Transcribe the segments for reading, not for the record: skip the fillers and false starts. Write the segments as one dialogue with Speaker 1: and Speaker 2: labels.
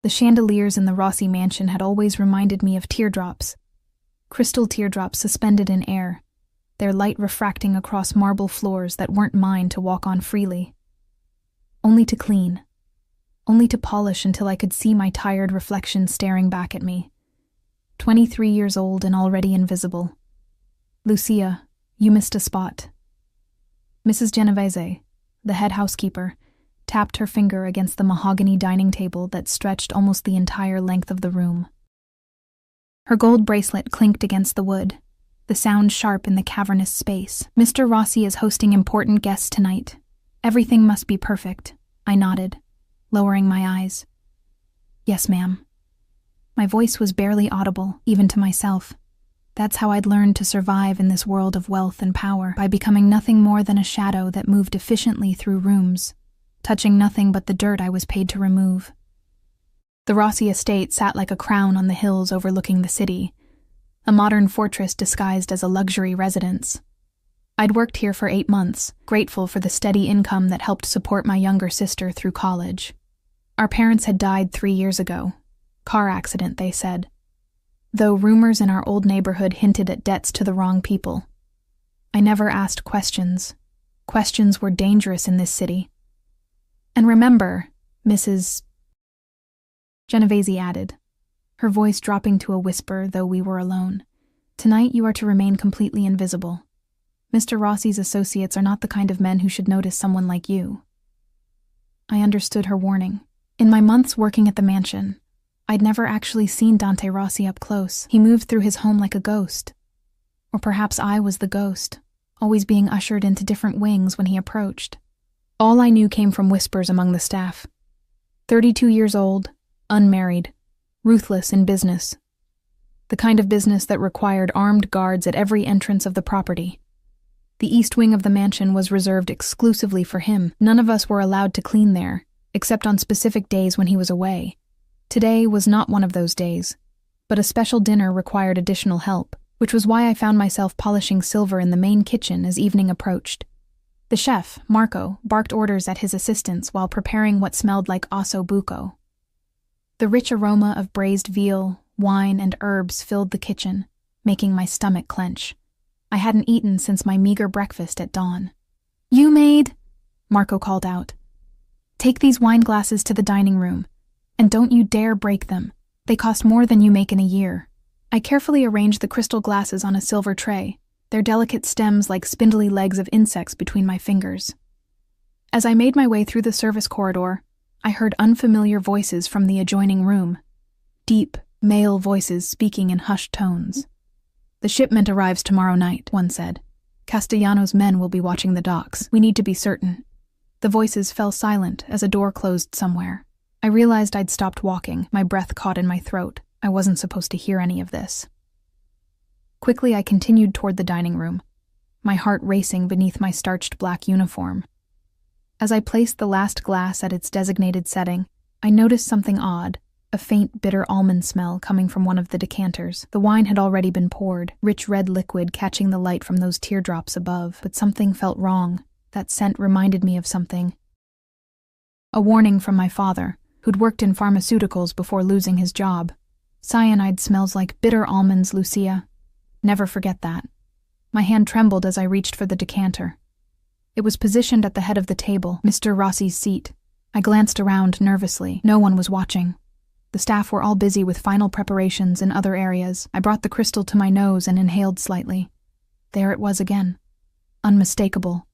Speaker 1: The chandeliers in the Rossi mansion had always reminded me of teardrops. Crystal teardrops suspended in air, their light refracting across marble floors that weren't mine to walk on freely. Only to clean. Only to polish until I could see my tired reflection staring back at me. 23 years old and already invisible. Lucia, you missed a spot. Mrs. Genovese, the head housekeeper, tapped her finger against the mahogany dining table that stretched almost the entire length of the room. Her gold bracelet clinked against the wood, the sound sharp in the cavernous space. Mr. Rossi is hosting important guests tonight. Everything must be perfect, I nodded, lowering my eyes. Yes, ma'am. My voice was barely audible, even to myself. That's how I'd learned to survive in this world of wealth and power, by becoming nothing more than a shadow that moved efficiently through rooms, touching nothing but the dirt I was paid to remove. The Rossi estate sat like a crown on the hills overlooking the city, a modern fortress disguised as a luxury residence. I'd worked here for 8 months, grateful for the steady income that helped support my younger sister through college. Our parents had died 3 years ago. Car accident, they said. Though rumors in our old neighborhood hinted at debts to the wrong people. I never asked questions. Questions were dangerous in this city. And remember, Mrs. Genovese added, her voice dropping to a whisper though we were alone. Tonight you are to remain completely invisible. Mr. Rossi's associates are not the kind of men who should notice someone like you. I understood her warning. In my months working at the mansion, I'd never actually seen Dante Rossi up close. He moved through his home like a ghost. Or perhaps I was the ghost, always being ushered into different wings when he approached. All I knew came from whispers among the staff. 32 years old, unmarried, ruthless in business. The kind of business that required armed guards at every entrance of the property. The east wing of the mansion was reserved exclusively for him. None of us were allowed to clean there, except on specific days when he was away. Today was not one of those days, but a special dinner required additional help, which was why I found myself polishing silver in the main kitchen as evening approached. The chef, Marco, barked orders at his assistants while preparing what smelled like osso buco. The rich aroma of braised veal, wine, and herbs filled the kitchen, making my stomach clench. I hadn't eaten since my meager breakfast at dawn. "You, Maid," Marco called out. "Take these wine glasses to the dining room. And don't you dare break them. They cost more than you make in a year." I carefully arranged the crystal glasses on a silver tray, their delicate stems like spindly legs of insects between my fingers. As I made my way through the service corridor, I heard unfamiliar voices from the adjoining room. Deep, male voices speaking in hushed tones. "The shipment arrives tomorrow night," one said. "Castellano's men will be watching the docks. We need to be certain." The voices fell silent as a door closed somewhere. I realized I'd stopped walking, my breath caught in my throat. I wasn't supposed to hear any of this. Quickly, I continued toward the dining room, my heart racing beneath my starched black uniform. As I placed the last glass at its designated setting, I noticed something odd, a faint, bitter almond smell coming from one of the decanters. The wine had already been poured, rich red liquid catching the light from those teardrops above, but something felt wrong. That scent reminded me of something. A warning from my father, who'd worked in pharmaceuticals before losing his job. "Cyanide smells like bitter almonds, Lucia. Never forget that." My hand trembled as I reached for the decanter. It was positioned at the head of the table, Mr. Rossi's seat. I glanced around nervously. No one was watching. The staff were all busy with final preparations in other areas. I brought the crystal to my nose and inhaled slightly. There it was again. Unmistakable.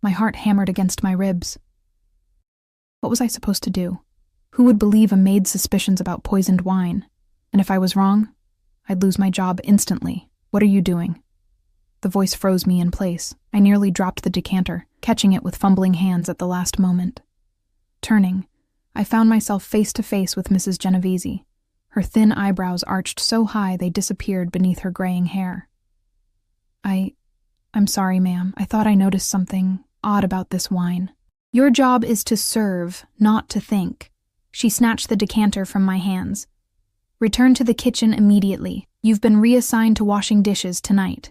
Speaker 1: My heart hammered against my ribs. What was I supposed to do? Who would believe a maid's suspicions about poisoned wine? And if I was wrong, I'd lose my job instantly. "What are you doing?" The voice froze me in place. I nearly dropped the decanter, catching it with fumbling hands at the last moment. Turning, I found myself face to face with Mrs. Genovese. Her thin eyebrows arched so high they disappeared beneath her graying hair. I'm sorry, ma'am. I thought I noticed something odd about this wine." "Your job is to serve, not to think." She snatched the decanter from my hands. "Return to the kitchen immediately. You've been reassigned to washing dishes tonight."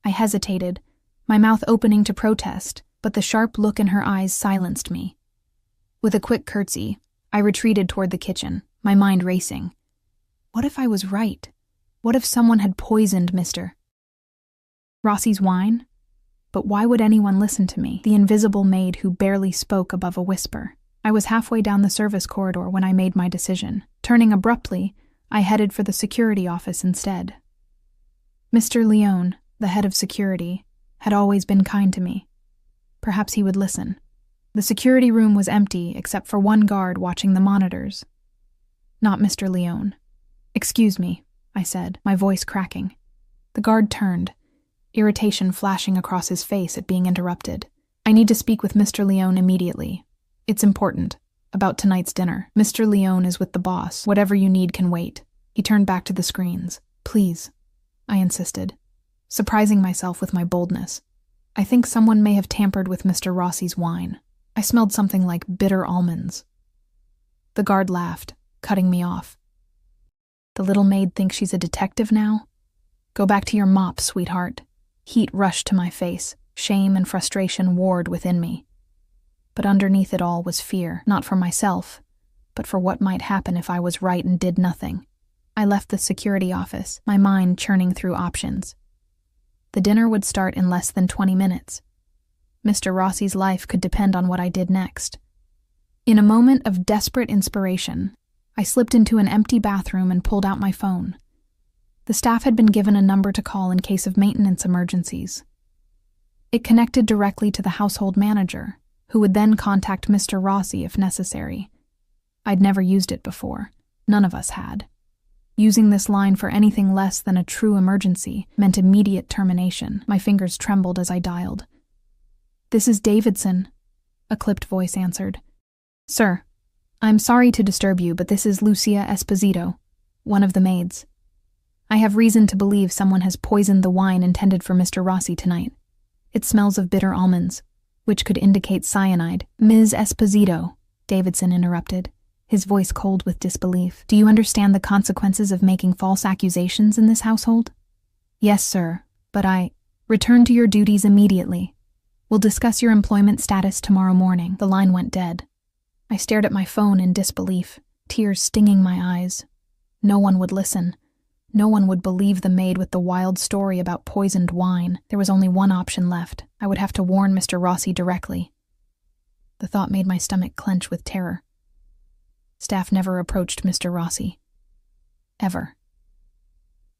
Speaker 1: I hesitated, my mouth opening to protest, but the sharp look in her eyes silenced me. With a quick curtsy, I retreated toward the kitchen, my mind racing. What if I was right? What if someone had poisoned Mr. Rossi's wine? But why would anyone listen to me, the invisible maid who barely spoke above a whisper? I was halfway down the service corridor when I made my decision. Turning abruptly, I headed for the security office instead. Mr. Leone, the head of security, had always been kind to me. Perhaps he would listen. The security room was empty except for one guard watching the monitors. Not Mr. Leone. "Excuse me," I said, my voice cracking. The guard turned, irritation flashing across his face at being interrupted. "I need to speak with Mr. Leone immediately. It's important. About tonight's dinner. Mr. Leone is with the boss. Whatever you need can wait." He turned back to the screens. "Please," I insisted, surprising myself with my boldness. "I think someone may have tampered with Mr. Rossi's wine. I smelled something like bitter almonds." The guard laughed, cutting me off. "The little maid thinks she's a detective now? Go back to your mop, sweetheart." Heat rushed to my face. Shame and frustration warred within me. But underneath it all was fear, not for myself, but for what might happen if I was right and did nothing. I left the security office, my mind churning through options. The dinner would start in less than 20 minutes. Mr. Rossi's life could depend on what I did next. In a moment of desperate inspiration, I slipped into an empty bathroom and pulled out my phone. The staff had been given a number to call in case of maintenance emergencies. It connected directly to the household manager, who would then contact Mr. Rossi if necessary. I'd never used it before. None of us had. Using this line for anything less than a true emergency meant immediate termination. My fingers trembled as I dialed. "This is Davidson," a clipped voice answered. "Sir, I'm sorry to disturb you, but this is Lucia Esposito, one of the maids. I have reason to believe someone has poisoned the wine intended for Mr. Rossi tonight. It smells of bitter almonds, which could indicate cyanide." "Ms. Esposito," Davidson interrupted, his voice cold with disbelief. "Do you understand the consequences of making false accusations in this household?" "Yes, sir, but I—" "Return to your duties immediately. We'll discuss your employment status tomorrow morning." The line went dead. I stared at my phone in disbelief, tears stinging my eyes. No one would listen. No one would believe the maid with the wild story about poisoned wine. There was only one option left. I would have to warn Mr. Rossi directly. The thought made my stomach clench with terror. Staff never approached Mr. Rossi. Ever.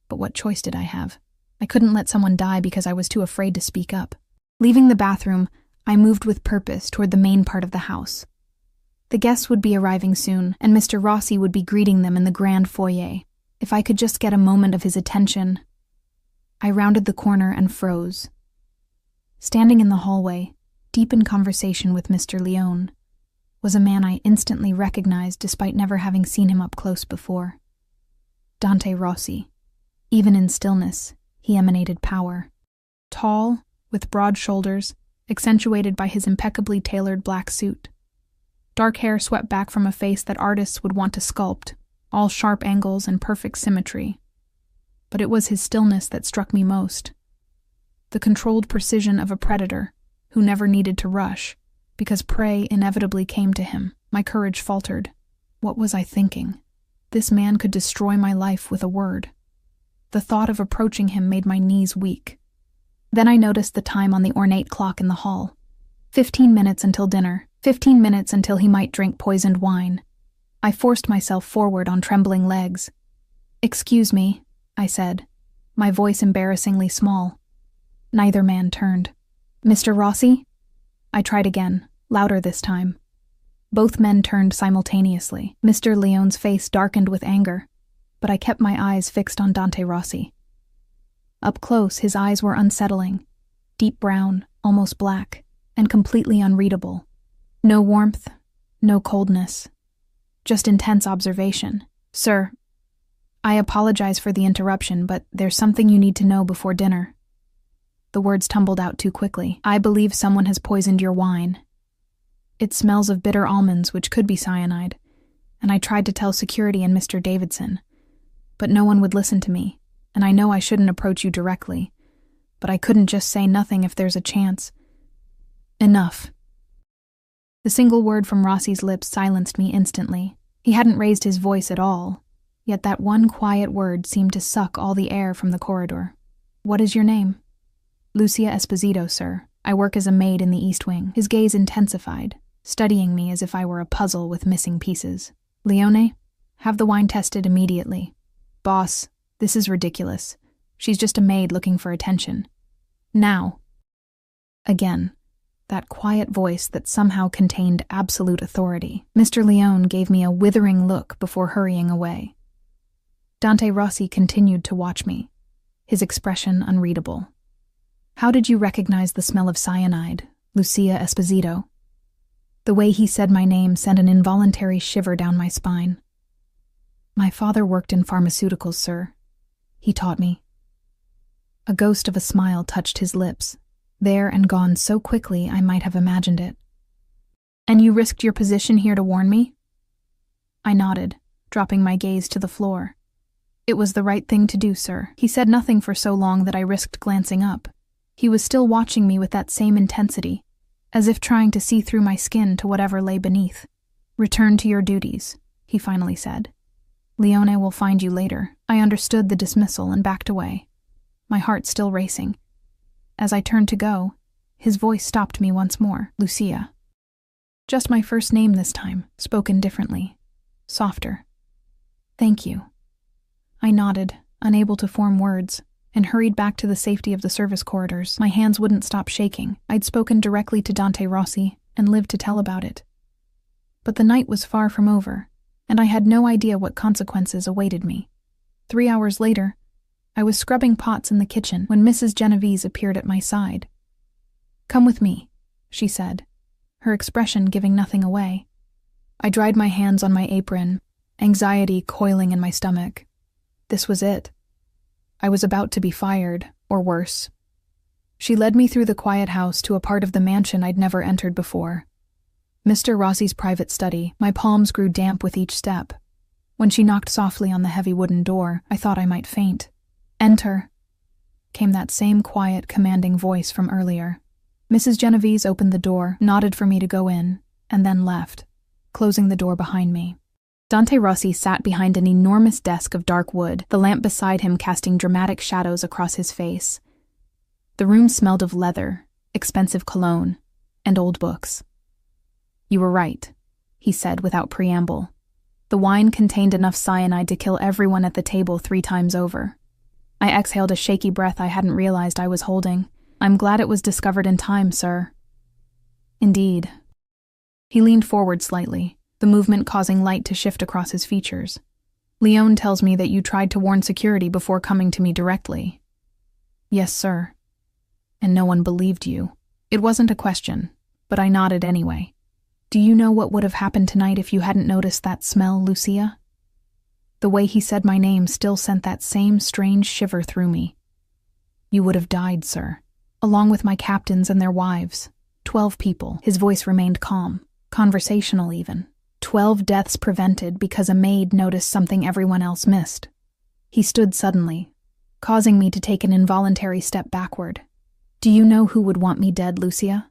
Speaker 1: But what choice did I have? I couldn't let someone die because I was too afraid to speak up. Leaving the bathroom, I moved with purpose toward the main part of the house. The guests would be arriving soon, and Mr. Rossi would be greeting them in the grand foyer. If I could just get a moment of his attention. I rounded the corner and froze. Standing in the hallway, deep in conversation with Mr. Leone, was a man I instantly recognized despite never having seen him up close before. Dante Rossi. Even in stillness, he emanated power. Tall, with broad shoulders, accentuated by his impeccably tailored black suit. Dark hair swept back from a face that artists would want to sculpt, all sharp angles and perfect symmetry. But it was his stillness that struck me most. The controlled precision of a predator who never needed to rush, because prey inevitably came to him. My courage faltered. What was I thinking? This man could destroy my life with a word. The thought of approaching him made my knees weak. Then I noticed the time on the ornate clock in the hall. 15 minutes until dinner. 15 minutes until he might drink poisoned wine. I forced myself forward on trembling legs. "Excuse me," I said, my voice embarrassingly small. Neither man turned. "Mr. Rossi?" I tried again, louder this time. Both men turned simultaneously. Mr. Leone's face darkened with anger, but I kept my eyes fixed on Dante Rossi. Up close, his eyes were unsettling, deep brown, almost black, and completely unreadable. No warmth, no coldness. Just intense observation. "Sir, I apologize for the interruption, but there's something you need to know before dinner." The words tumbled out too quickly. "I believe someone has poisoned your wine. It smells of bitter almonds, which could be cyanide, and I tried to tell security and Mr. Davidson, but no one would listen to me, and I know I shouldn't approach you directly, but I couldn't just say nothing if there's a chance." "Enough." The single word from Rossi's lips silenced me instantly. He hadn't raised his voice at all, yet that one quiet word seemed to suck all the air from the corridor. "What is your name?" "Lucia Esposito, sir. I work as a maid in the East Wing." His gaze intensified, studying me as if I were a puzzle with missing pieces. "Leone, have the wine tested immediately." "Boss, this is ridiculous. She's just a maid looking for attention. Now." Again, that quiet voice that somehow contained absolute authority. Mr. Leone gave me a withering look before hurrying away. Dante Rossi continued to watch me, his expression unreadable. "How did you recognize the smell of cyanide, Lucia Esposito?" The way he said my name sent an involuntary shiver down my spine. "My father worked in pharmaceuticals, sir," he taught me. A ghost of a smile touched his lips, there and gone so quickly I might have imagined it. "And you risked your position here to warn me?" I nodded, dropping my gaze to the floor. "It was the right thing to do, sir." He said nothing for so long that I risked glancing up. He was still watching me with that same intensity, as if trying to see through my skin to whatever lay beneath. "Return to your duties," he finally said. "Leone will find you later." I understood the dismissal and backed away, my heart still racing. As I turned to go, his voice stopped me once more. "Lucia." Just my first name this time, spoken differently, softer. "Thank you." I nodded, unable to form words, and hurried back to the safety of the service corridors. My hands wouldn't stop shaking. I'd spoken directly to Dante Rossi and lived to tell about it. But the night was far from over, and I had no idea what consequences awaited me. 3 hours later, I was scrubbing pots in the kitchen when Mrs. Genovese appeared at my side. "Come with me," she said, her expression giving nothing away. I dried my hands on my apron, anxiety coiling in my stomach. This was it. I was about to be fired, or worse. She led me through the quiet house to a part of the mansion I'd never entered before. Mr. Rossi's private study. My palms grew damp with each step. When she knocked softly on the heavy wooden door, I thought I might faint. "Enter," came that same quiet, commanding voice from earlier. Mrs. Genovese opened the door, nodded for me to go in, and then left, closing the door behind me. Dante Rossi sat behind an enormous desk of dark wood, the lamp beside him casting dramatic shadows across his face. The room smelled of leather, expensive cologne, and old books. "You were right," he said without preamble. "The wine contained enough cyanide to kill everyone at the table 3 times over." I exhaled a shaky breath I hadn't realized I was holding. "I'm glad it was discovered in time, sir." "Indeed." He leaned forward slightly, the movement causing light to shift across his features. "Leone tells me that you tried to warn security before coming to me directly." "Yes, sir." "And no one believed you." It wasn't a question, but I nodded anyway. "Do you know what would have happened tonight if you hadn't noticed that smell, Lucia?" The way he said my name still sent that same strange shiver through me. "You would have died, sir, along with my captains and their wives. 12 people." His voice remained calm, conversational even. 12 deaths prevented because a maid noticed something everyone else missed. He stood suddenly, causing me to take an involuntary step backward. "Do you know who would want me dead, Lucia?"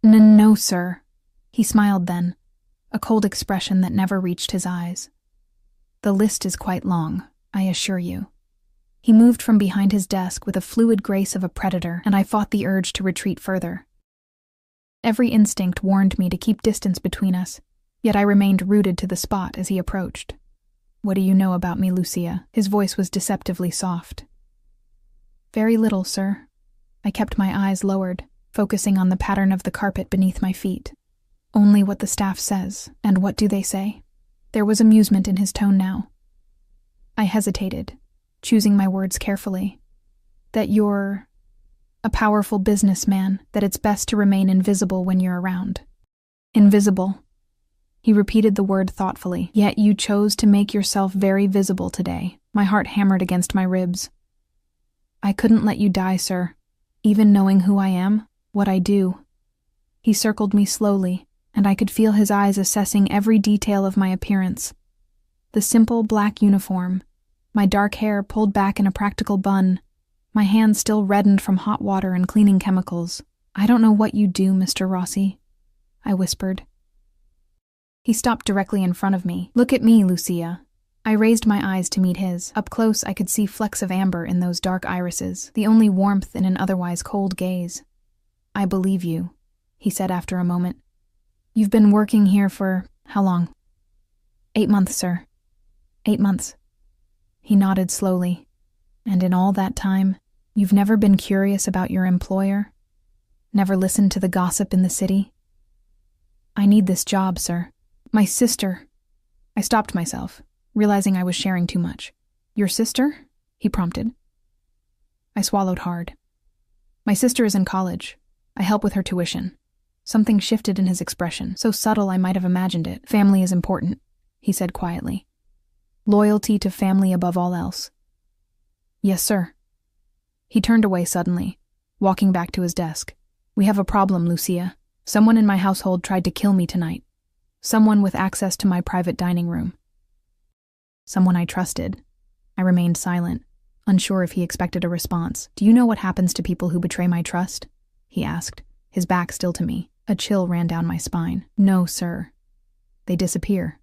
Speaker 1: No, sir." He smiled then, a cold expression that never reached his eyes. "The list is quite long, I assure you." He moved from behind his desk with a fluid grace of a predator, and I fought the urge to retreat further. Every instinct warned me to keep distance between us, yet I remained rooted to the spot as he approached. "What do you know about me, Lucia?" His voice was deceptively soft. "Very little, sir." I kept my eyes lowered, focusing on the pattern of the carpet beneath my feet. "Only what the staff says." "And what do they say?" There was amusement in his tone now. I hesitated, choosing my words carefully. "That you're a powerful businessman, that it's best to remain invisible when you're around." "Invisible." He repeated the word thoughtfully. "Yet you chose to make yourself very visible today." My heart hammered against my ribs. "I couldn't let you die, sir, even knowing who I am, what I do." He circled me slowly, and I could feel his eyes assessing every detail of my appearance. The simple black uniform, my dark hair pulled back in a practical bun, my hands still reddened from hot water and cleaning chemicals. "I don't know what you do, Mr. Rossi," I whispered. He stopped directly in front of me. "Look at me, Lucia." I raised my eyes to meet his. Up close, I could see flecks of amber in those dark irises, the only warmth in an otherwise cold gaze. "I believe you," he said after a moment. "You've been working here for how long?" 8 months, sir. 8 months. He nodded slowly. "And in all that time, you've never been curious about your employer? Never listened to the gossip in the city?" "I need this job, sir. My sister—" I stopped myself, realizing I was sharing too much. "Your sister?" he prompted. I swallowed hard. "My sister is in college. I help with her tuition." Something shifted in his expression, so subtle I might have imagined it. "Family is important," he said quietly. "Loyalty to family above all else." "Yes, sir." He turned away suddenly, walking back to his desk. "We have a problem, Lucia. Someone in my household tried to kill me tonight. Someone with access to my private dining room." "Someone I trusted." I remained silent, unsure if he expected a response. "Do you know what happens to people who betray my trust?" he asked, his back still to me. A chill ran down my spine. "No, sir. They disappear."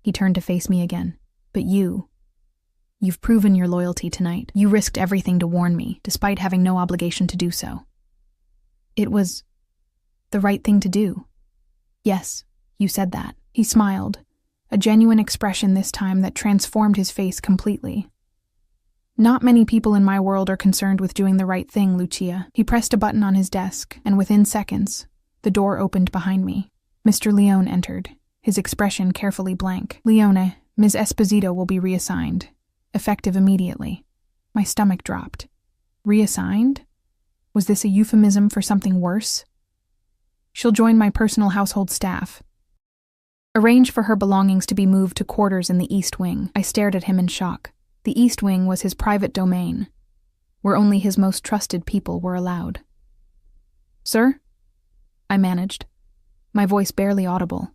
Speaker 1: He turned to face me again. "But you've proven your loyalty tonight. You risked everything to warn me, despite having no obligation to do so." "It was the right thing to do." "Yes, you said that." He smiled, a genuine expression this time that transformed his face completely. "Not many people in my world are concerned with doing the right thing, Lucia." He pressed a button on his desk, and within seconds, the door opened behind me. Mr. Leone entered, his expression carefully blank. "Leone, Ms. Esposito will be reassigned, effective immediately." My stomach dropped. Reassigned? Was this a euphemism for something worse? "She'll join my personal household staff. Arrange for her belongings to be moved to quarters in the East Wing." I stared at him in shock. The East Wing was his private domain, where only his most trusted people were allowed. "Sir?" I managed, my voice barely audible.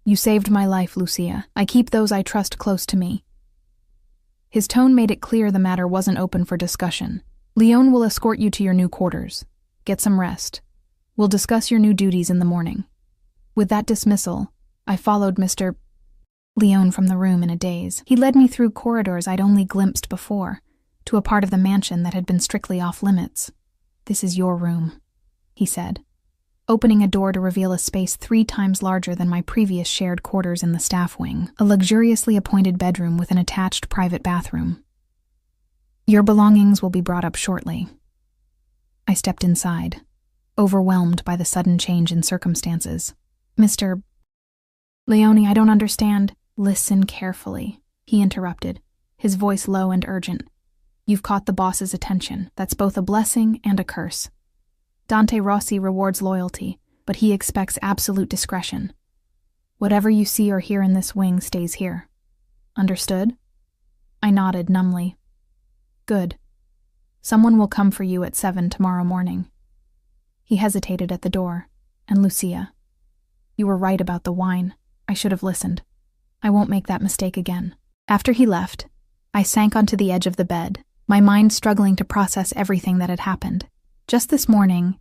Speaker 1: "You saved my life, Lucia. I keep those I trust close to me." His tone made it clear the matter wasn't open for discussion. "Leone will escort you to your new quarters. Get some rest. We'll discuss your new duties in the morning." With that dismissal, I followed Mr. Leone from the room in a daze. He led me through corridors I'd only glimpsed before, to a part of the mansion that had been strictly off-limits. "This is your room," he said, opening a door to reveal a space 3 times larger than my previous shared quarters in the staff wing, a luxuriously appointed bedroom with an attached private bathroom. "Your belongings will be brought up shortly." I stepped inside, overwhelmed by the sudden change in circumstances. "Mr. Leone, I don't understand." "Listen carefully," he interrupted, his voice low and urgent. "You've caught the boss's attention. That's both a blessing and a curse. Dante Rossi rewards loyalty, but he expects absolute discretion. Whatever you see or hear in this wing stays here. Understood?" I nodded numbly. "Good. Someone will come for you at 7 tomorrow morning." He hesitated at the door. "And Lucia, you were right about the wine. I should have listened. I won't make that mistake again." After he left, I sank onto the edge of the bed, my mind struggling to process everything that had happened. Just this morning,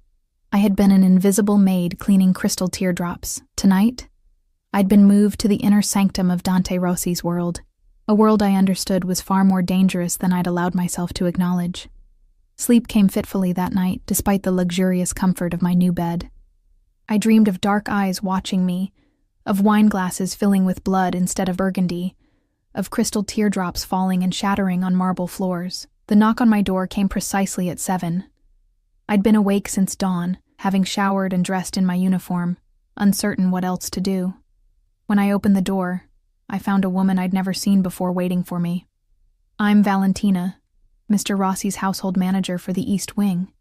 Speaker 1: I had been an invisible maid cleaning crystal teardrops. Tonight, I'd been moved to the inner sanctum of Dante Rossi's world, a world I understood was far more dangerous than I'd allowed myself to acknowledge. Sleep came fitfully that night, despite the luxurious comfort of my new bed. I dreamed of dark eyes watching me, of wine glasses filling with blood instead of burgundy, of crystal teardrops falling and shattering on marble floors. The knock on my door came precisely at 7. I'd been awake since dawn, having showered and dressed in my uniform, uncertain what else to do. When I opened the door, I found a woman I'd never seen before waiting for me. "I'm Valentina, Mr. Rossi's household manager for the East Wing,"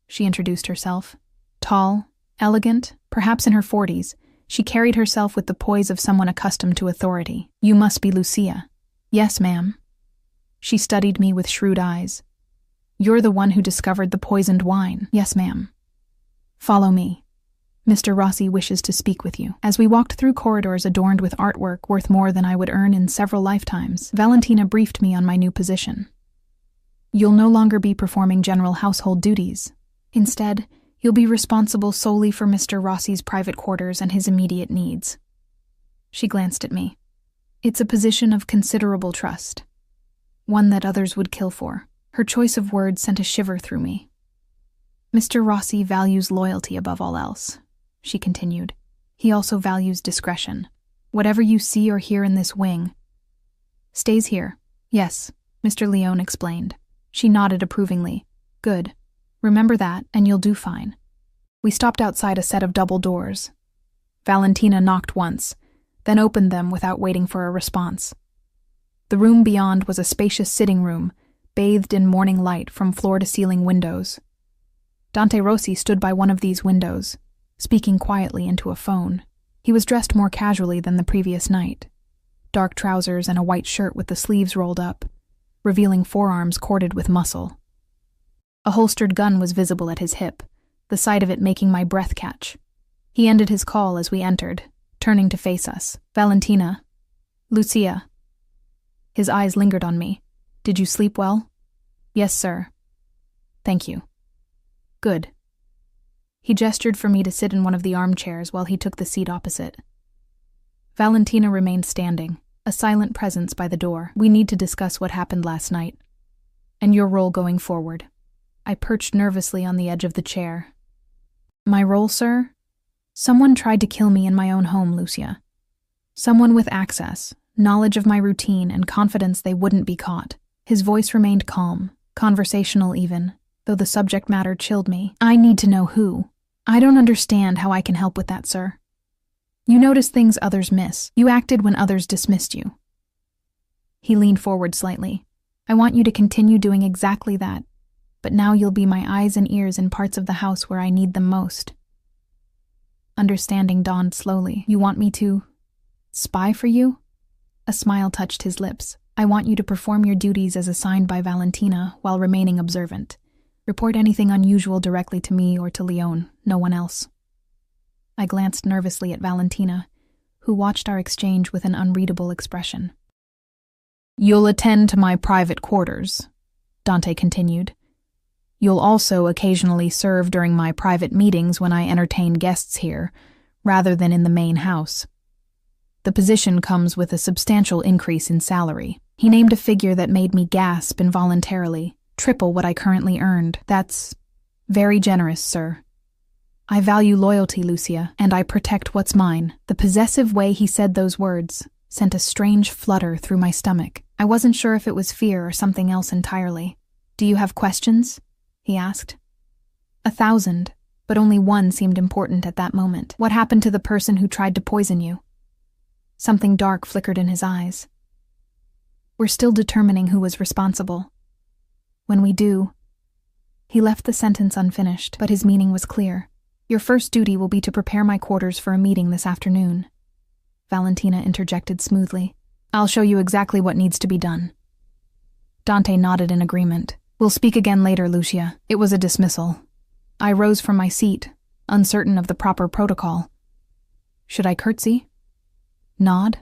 Speaker 1: she introduced herself. Tall, elegant, perhaps in her 40s, she carried herself with the poise of someone accustomed to authority. "You must be Lucia." "Yes, ma'am." She studied me with shrewd eyes. "You're the one who discovered the poisoned wine." "Yes, ma'am." "Follow me. Mr. Rossi wishes to speak with you." As we walked through corridors adorned with artwork worth more than I would earn in several lifetimes, Valentina briefed me on my new position. "You'll no longer be performing general household duties. Instead, you'll be responsible solely for Mr. Rossi's private quarters and his immediate needs." She glanced at me. It's a position of considerable trust. One that others would kill for. Her choice of words sent a shiver through me. Mr. Rossi values loyalty above all else, she continued. He also values discretion. Whatever you see or hear in this wing stays here. Yes, Mr. Leone explained. She nodded approvingly. Good. Remember that, and you'll do fine. We stopped outside a set of double doors. Valentina knocked once, then opened them without waiting for a response. The room beyond was a spacious sitting room, bathed in morning light from floor-to-ceiling windows. Dante Rossi stood by one of these windows, speaking quietly into a phone. He was dressed more casually than the previous night. Dark trousers and a white shirt with the sleeves rolled up, revealing forearms corded with muscle. A holstered gun was visible at his hip, the sight of it making my breath catch. He ended his call as we entered, turning to face us. Valentina. Lucia. His eyes lingered on me. Did you sleep well? Yes, sir. Thank you. Good. He gestured for me to sit in one of the armchairs while he took the seat opposite. Valentina remained standing, a silent presence by the door. We need to discuss what happened last night, and your role going forward. I perched nervously on the edge of the chair. My role, sir? Someone tried to kill me in my own home, Lucia. Someone with access, knowledge of my routine, and confidence they wouldn't be caught. His voice remained calm, conversational even, though the subject matter chilled me. I need to know who. I don't understand how I can help with that, sir. You notice things others miss. You acted when others dismissed you. He leaned forward slightly. I want you to continue doing exactly that, but now you'll be my eyes and ears in parts of the house where I need them most. Understanding dawned slowly. You want me to spy for you? A smile touched his lips. I want you to perform your duties as assigned by Valentina while remaining observant. Report anything unusual directly to me or to Leone, no one else. I glanced nervously at Valentina, who watched our exchange with an unreadable expression. You'll attend to my private quarters, Dante continued. You'll also occasionally serve during my private meetings when I entertain guests here, rather than in the main house. The position comes with a substantial increase in salary. He named a figure that made me gasp involuntarily, triple what I currently earned. That's very generous, sir. I value loyalty, Lucia, and I protect what's mine. The possessive way he said those words sent a strange flutter through my stomach. I wasn't sure if it was fear or something else entirely. Do you have questions? He asked. 1,000, but only one seemed important at that moment. What happened to the person who tried to poison you? Something dark flickered in his eyes. We're still determining who was responsible. When we do... He left the sentence unfinished, but his meaning was clear. Your first duty will be to prepare my quarters for a meeting this afternoon. Valentina interjected smoothly. I'll show you exactly what needs to be done. Dante nodded in agreement. We'll speak again later, Lucia. It was a dismissal. I rose from my seat, uncertain of the proper protocol. Should I curtsy? Nod?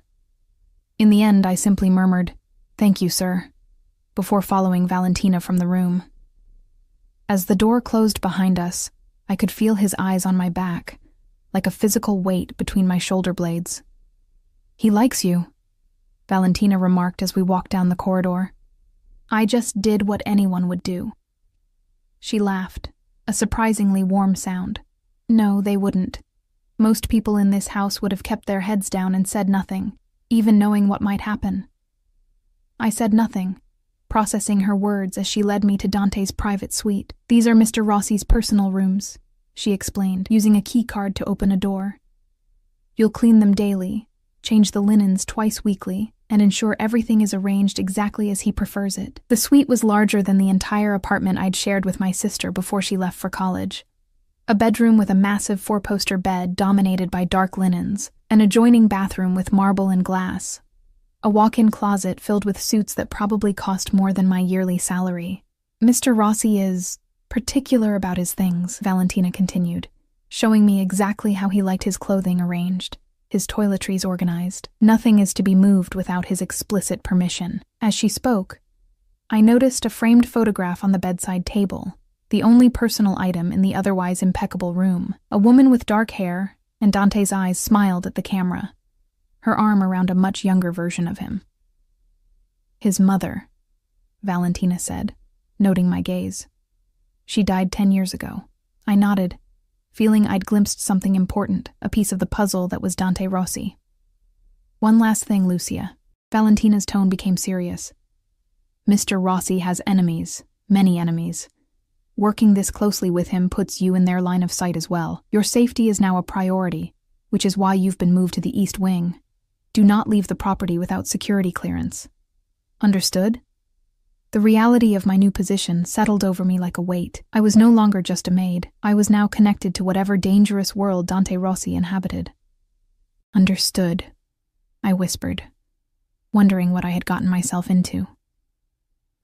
Speaker 1: In the end, I simply murmured, "Thank you, sir," before following Valentina from the room. As the door closed behind us, I could feel his eyes on my back, like a physical weight between my shoulder blades. He likes you, Valentina remarked as we walked down the corridor. I just did what anyone would do. She laughed, a surprisingly warm sound. No, they wouldn't. Most people in this house would have kept their heads down and said nothing, even knowing what might happen. I said nothing, processing her words as she led me to Dante's private suite. These are Mr. Rossi's personal rooms, she explained, using a key card to open a door. You'll clean them daily, change the linens twice weekly, and ensure everything is arranged exactly as he prefers it. The suite was larger than the entire apartment I'd shared with my sister before she left for college. A bedroom with a massive 4-poster bed dominated by dark linens, an adjoining bathroom with marble and glass, a walk-in closet filled with suits that probably cost more than my yearly salary. Mr. Rossi is particular about his things, Valentina continued, showing me exactly how he liked his clothing arranged, his toiletries organized. Nothing is to be moved without his explicit permission. As she spoke, I noticed a framed photograph on the bedside table, the only personal item in the otherwise impeccable room. A woman with dark hair, and Dante's eyes smiled at the camera. her arm around a much younger version of him. "His mother," Valentina said, noting my gaze. "She died 10 years ago." I nodded, feeling I'd glimpsed something important, a piece of the puzzle that was Dante Rossi. "One last thing, Lucia." Valentina's tone became serious. "Mr. Rossi has enemies, many enemies. Working this closely with him puts you in their line of sight as well. Your safety is now a priority, which is why you've been moved to the East Wing. Do not leave the property without security clearance. Understood?" The reality of my new position settled over me like a weight. I was no longer just a maid. I was now connected to whatever dangerous world Dante Rossi inhabited. "Understood," I whispered, wondering what I had gotten myself into.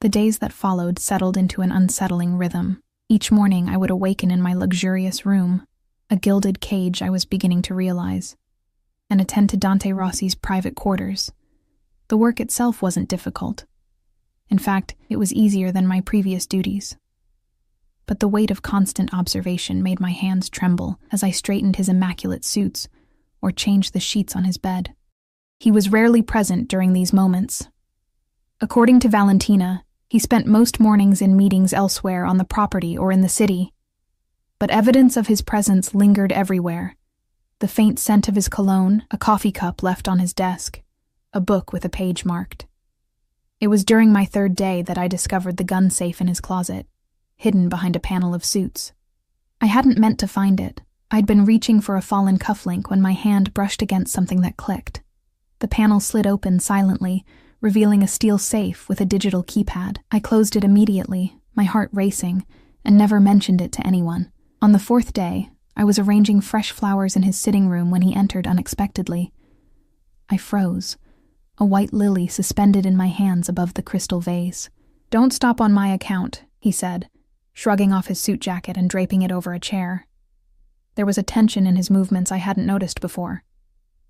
Speaker 1: The days that followed settled into an unsettling rhythm. Each morning I would awaken in my luxurious room, a gilded cage I was beginning to realize, and attend to Dante Rossi's private quarters. The work itself wasn't difficult. In fact, it was easier than my previous duties. But the weight of constant observation made my hands tremble as I straightened his immaculate suits or changed the sheets on his bed. He was rarely present during these moments. According to Valentina, he spent most mornings in meetings elsewhere on the property or in the city. But evidence of his presence lingered everywhere. The faint scent of his cologne, a coffee cup left on his desk, a book with a page marked. It was during my 3rd day that I discovered the gun safe in his closet, hidden behind a panel of suits. I hadn't meant to find it. I'd been reaching for a fallen cufflink when my hand brushed against something that clicked. The panel slid open silently, revealing a steel safe with a digital keypad. I closed it immediately, my heart racing, and never mentioned it to anyone. On the 4th day, I was arranging fresh flowers in his sitting room when he entered unexpectedly. I froze, a white lily suspended in my hands above the crystal vase. "Don't stop on my account," he said, shrugging off his suit jacket and draping it over a chair. There was a tension in his movements I hadn't noticed before,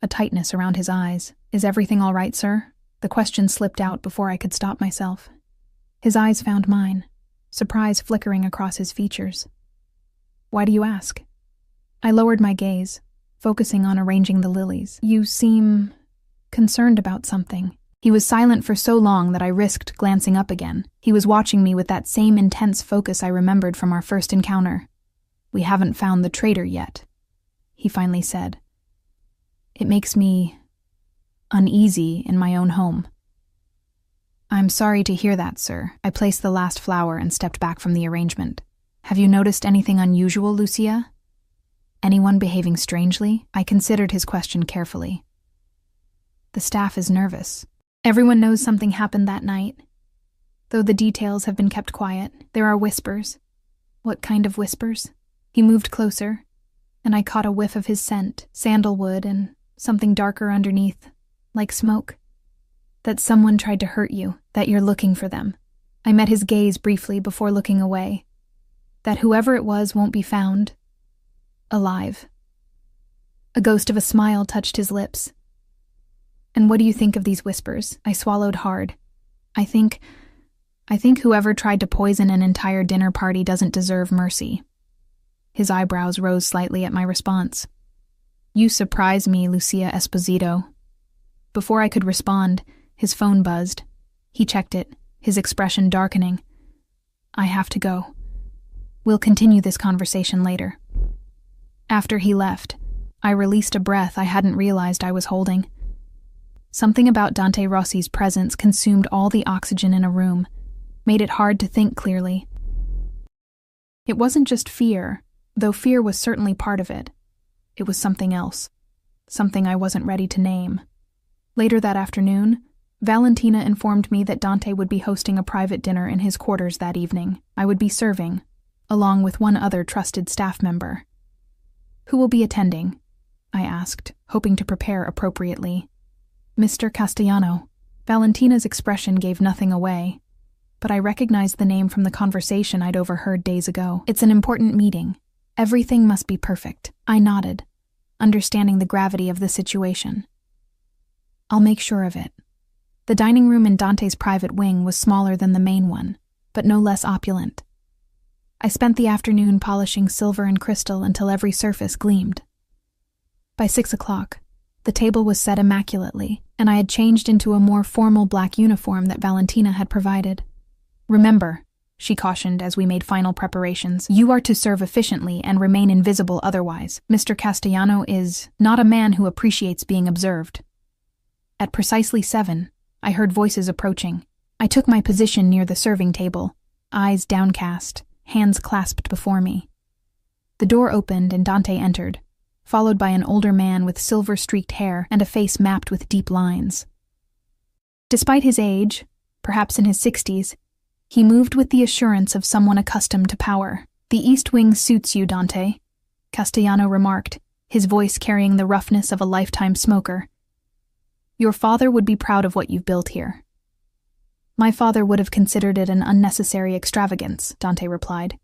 Speaker 1: a tightness around his eyes. "Is everything all right, sir?" The question slipped out before I could stop myself. His eyes found mine, surprise flickering across his features. "Why do you ask?" I lowered my gaze, focusing on arranging the lilies. "You seem concerned about something." He was silent for so long that I risked glancing up again. He was watching me with that same intense focus I remembered from our first encounter. "We haven't found the traitor yet," he finally said. "It makes me uneasy in my own home." "I'm sorry to hear that, sir." I placed the last flower and stepped back from the arrangement. "Have you noticed anything unusual, Lucia? Anyone behaving strangely?" I considered his question carefully. "The staff is nervous. Everyone knows something happened that night. Though the details have been kept quiet, there are whispers." "What kind of whispers?" He moved closer, and I caught a whiff of his scent, sandalwood and something darker underneath, like smoke. "That someone tried to hurt you, that you're looking for them." I met his gaze briefly before looking away. "That whoever it was won't be found alive." A ghost of a smile touched his lips. "And what do you think of these whispers?" I swallowed hard. I think whoever tried to poison an entire dinner party doesn't deserve mercy." His eyebrows rose slightly at my response. "You surprise me, Lucia Esposito." Before I could respond, his phone buzzed. He checked it, his expression darkening. "I have to go. We'll continue this conversation later." After he left, I released a breath I hadn't realized I was holding. Something about Dante Rossi's presence consumed all the oxygen in a room, made it hard to think clearly. It wasn't just fear, though fear was certainly part of it. It was something else, something I wasn't ready to name. Later that afternoon, Valentina informed me that Dante would be hosting a private dinner in his quarters that evening. I would be serving, along with one other trusted staff member. "Who will be attending?" I asked, hoping to prepare appropriately. "Mr. Castellano." Valentina's expression gave nothing away, but I recognized the name from the conversation I'd overheard days ago. "It's an important meeting. Everything must be perfect." I nodded, understanding the gravity of the situation. "I'll make sure of it." The dining room in Dante's private wing was smaller than the main one, but no less opulent. I spent the afternoon polishing silver and crystal until every surface gleamed. By 6 o'clock, The table was set immaculately, and I had changed into a more formal black uniform that Valentina had provided. "Remember," she cautioned as we made final preparations, "you are to serve efficiently and remain invisible otherwise. Mr. Castellano is not a man who appreciates being observed." At precisely 7, I heard voices approaching. I took my position near the serving table, eyes downcast, hands clasped before me. The door opened and Dante entered, followed by an older man with silver-streaked hair and a face mapped with deep lines. Despite his age, perhaps in his 60s, he moved with the assurance of someone accustomed to power. "The East Wing suits you, Dante," Castellano remarked, his voice carrying the roughness of a lifetime smoker. "Your father would be proud of what you've built here." "My father would have considered it an unnecessary extravagance," Dante replied,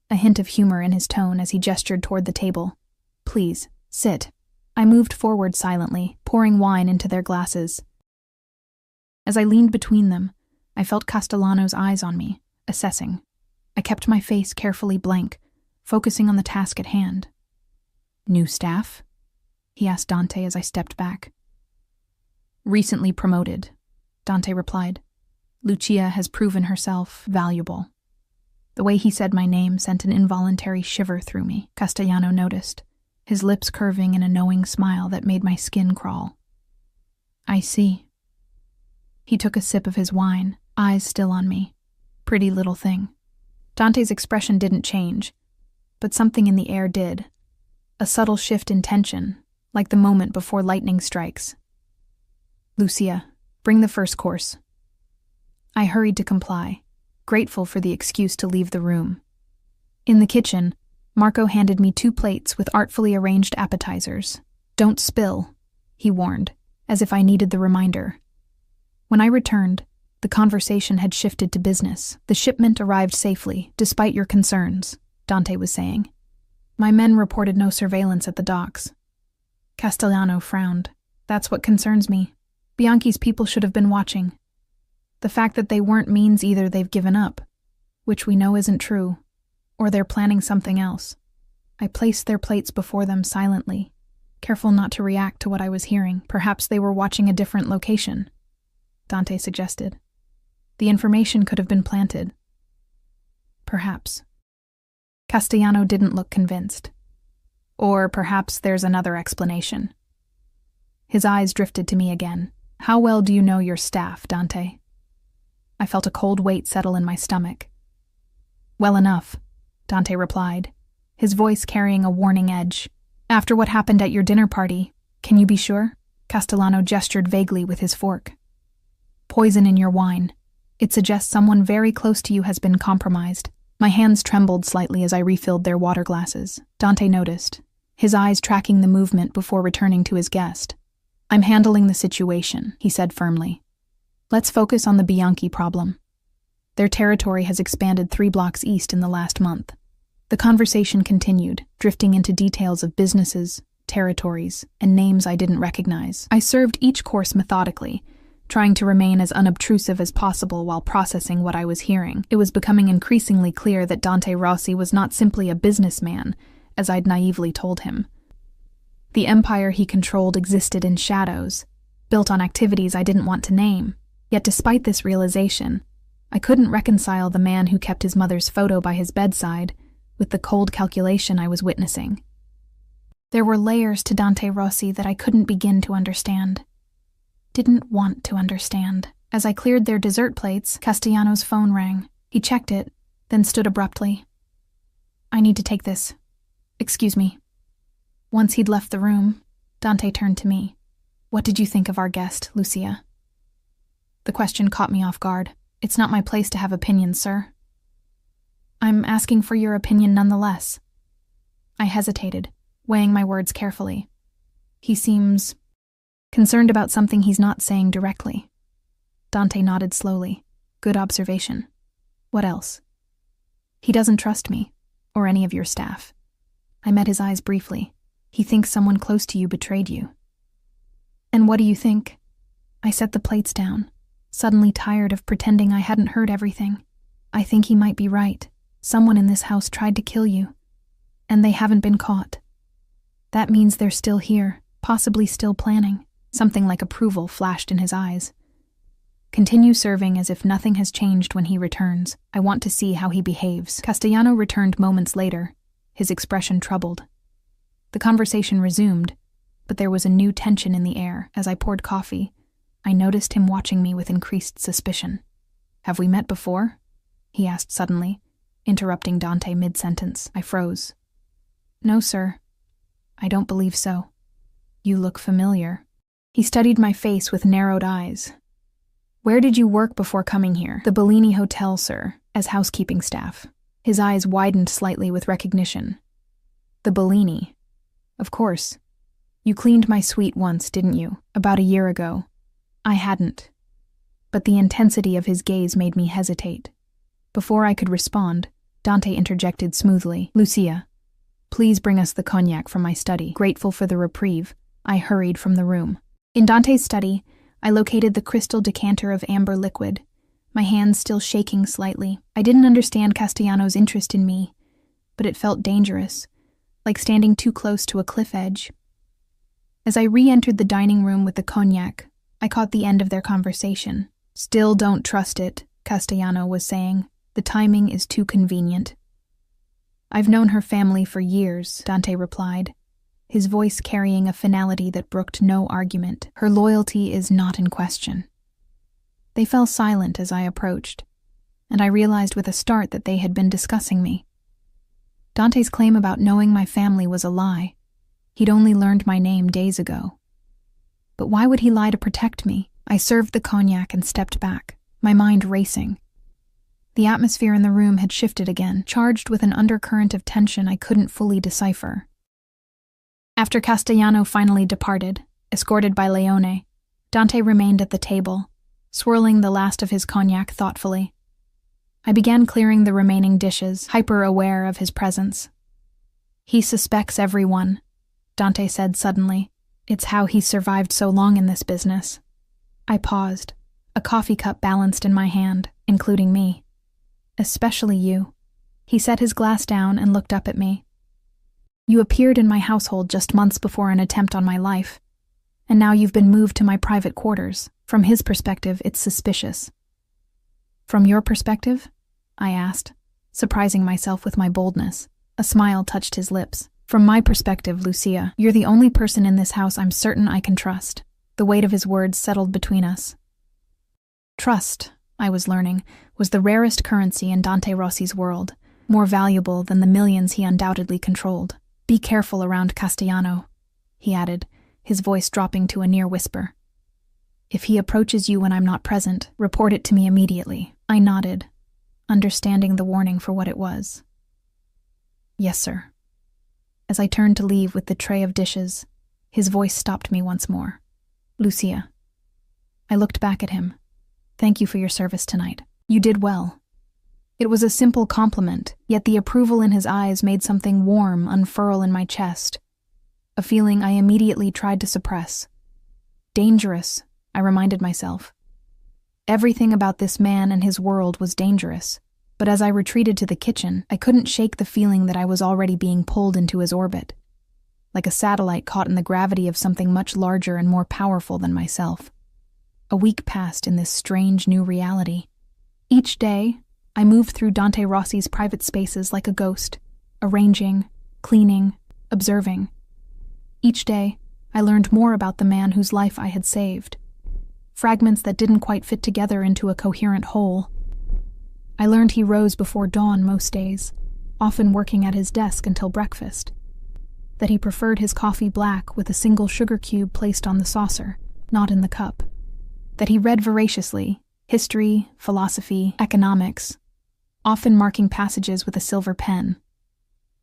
Speaker 1: a hint of humor in his tone as he gestured toward the table. "Please, sit." I moved forward silently, pouring wine into their glasses. As I leaned between them, I felt Castellano's eyes on me, assessing. I kept my face carefully blank, focusing on the task at hand. "New staff?" he asked Dante as I stepped back. "Recently promoted," Dante replied. "Lucia has proven herself valuable." The way he said my name sent an involuntary shiver through me, Castellano noticed, his lips curving in a knowing smile that made my skin crawl. "I see." He took a sip of his wine, eyes still on me. Pretty little thing. Dante's expression didn't change, but something in the air did. A subtle shift in tension, like the moment before lightning strikes. "Lucia, bring the first course." I hurried to comply, grateful for the excuse to leave the room. In the kitchen, Marco handed me 2 plates with artfully arranged appetizers. "Don't spill," he warned, as if I needed the reminder. When I returned, the conversation had shifted to business. "The shipment arrived safely, despite your concerns," Dante was saying. "My men reported no surveillance at the docks." Castellano frowned. "That's what concerns me. Bianchi's people should have been watching. The fact that they weren't means either they've given up, which we know isn't true, or they're planning something else." I placed their plates before them silently, careful not to react to what I was hearing. "Perhaps they were watching a different location," Dante suggested. "The information could have been planted." "Perhaps." Castellano didn't look convinced. "Or perhaps there's another explanation." His eyes drifted to me again. "How well do you know your staff, Dante?" I felt a cold weight settle in my stomach. "Well enough," Dante replied, his voice carrying a warning edge. "After what happened at your dinner party, can you be sure?" Castellano gestured vaguely with his fork. "Poison in your wine. It suggests someone very close to you has been compromised." My hands trembled slightly as I refilled their water glasses. Dante noticed, his eyes tracking the movement before returning to his guest. "I'm handling the situation," he said firmly. "Let's focus on the Bianchi problem. Their territory has expanded 3 blocks east in the last month." The conversation continued, drifting into details of businesses, territories, and names I didn't recognize. I served each course methodically, trying to remain as unobtrusive as possible while processing what I was hearing. It was becoming increasingly clear that Dante Rossi was not simply a businessman, as I'd naively told him. The empire he controlled existed in shadows, built on activities I didn't want to name. Yet despite this realization, I couldn't reconcile the man who kept his mother's photo by his bedside with the cold calculation I was witnessing. There were layers to Dante Rossi that I couldn't begin to understand. Didn't want to understand. As I cleared their dessert plates, Castellano's phone rang. He checked it, then stood abruptly. "I need to take this. Excuse me." Once he'd left the room, Dante turned to me. "What did you think of our guest, Lucia?" The question caught me off guard. "It's not my place to have opinions, sir." "I'm asking for your opinion nonetheless." I hesitated, weighing my words carefully. "He seems concerned about something he's not saying directly." Dante nodded slowly. "Good observation. What else?" "He doesn't trust me, or any of your staff." I met his eyes briefly. "He thinks someone close to you betrayed you." "And what do you think?" I set the plates down, suddenly tired of pretending I hadn't heard everything. "I think he might be right. Someone in this house tried to kill you, and they haven't been caught. That means they're still here, Possibly still planning. Something like approval flashed in his eyes. Continue serving as if nothing has changed when he returns. I want to see how he behaves. Castellano returned moments later, his expression troubled. The conversation resumed, but there was a new tension in the air. As I poured coffee, I noticed him watching me with increased suspicion. "Have we met before?" he asked suddenly, interrupting Dante mid-sentence. I froze. "No, sir. I don't believe so." "You look familiar." He studied my face with narrowed eyes. "Where did you work before coming here?" "The Bellini Hotel, sir, as housekeeping staff." His eyes widened slightly with recognition. "The Bellini. Of course. You cleaned my suite once, didn't you? About a year ago." I hadn't. But the intensity of his gaze made me hesitate. Before I could respond, Dante interjected smoothly. "Lucia, please bring us the cognac from my study." Grateful for the reprieve, I hurried from the room. In Dante's study, I located the crystal decanter of amber liquid, my hands still shaking slightly. I didn't understand Castellano's interest in me, but it felt dangerous, like standing too close to a cliff edge. As I re-entered the dining room with the cognac, I caught the end of their conversation. "Still don't trust it," Castellano was saying. "The timing is too convenient." "I've known her family for years," Dante replied, his voice carrying a finality that brooked no argument. "Her loyalty is not in question." They fell silent as I approached, and I realized with a start that they had been discussing me. Dante's claim about knowing my family was a lie. He'd only learned my name days ago. But why would he lie to protect me? I served the cognac and stepped back, my mind racing. The atmosphere in the room had shifted again, charged with an undercurrent of tension I couldn't fully decipher. After Castellano finally departed, escorted by Leone, Dante remained at the table, swirling the last of his cognac thoughtfully. I began clearing the remaining dishes, hyper-aware of his presence. "He suspects everyone," Dante said suddenly. "It's how he's survived so long in this business." I paused, a coffee cup balanced in my hand, including me. "Especially you." He set his glass down and looked up at me. "You appeared in my household just months before an attempt on my life, and now you've been moved to my private quarters. From his perspective, it's suspicious." "From your perspective?" I asked, surprising myself with my boldness. A smile touched his lips. "From my perspective, Lucia, you're the only person in this house I'm certain I can trust." The weight of his words settled between us. Trust, I was learning, was the rarest currency in Dante Rossi's world, more valuable than the millions he undoubtedly controlled. "Be careful around Castellano," he added, his voice dropping to a near whisper. "If he approaches you when I'm not present, report it to me immediately." I nodded, understanding the warning for what it was. "Yes, sir." As I turned to leave with the tray of dishes, his voice stopped me once more. "Lucia." I looked back at him. "Thank you for your service tonight. You did well." It was a simple compliment, yet the approval in his eyes made something warm unfurl in my chest, a feeling I immediately tried to suppress. Dangerous, I reminded myself. Everything about this man and his world was dangerous, but as I retreated to the kitchen, I couldn't shake the feeling that I was already being pulled into his orbit, like a satellite caught in the gravity of something much larger and more powerful than myself. A week passed in this strange new reality. Each day, I moved through Dante Rossi's private spaces like a ghost, arranging, cleaning, observing. Each day, I learned more about the man whose life I had saved, fragments that didn't quite fit together into a coherent whole. I learned he rose before dawn most days, often working at his desk until breakfast, that he preferred his coffee black with a single sugar cube placed on the saucer, not in the cup, that he read voraciously, history, philosophy, economics, often marking passages with a silver pen,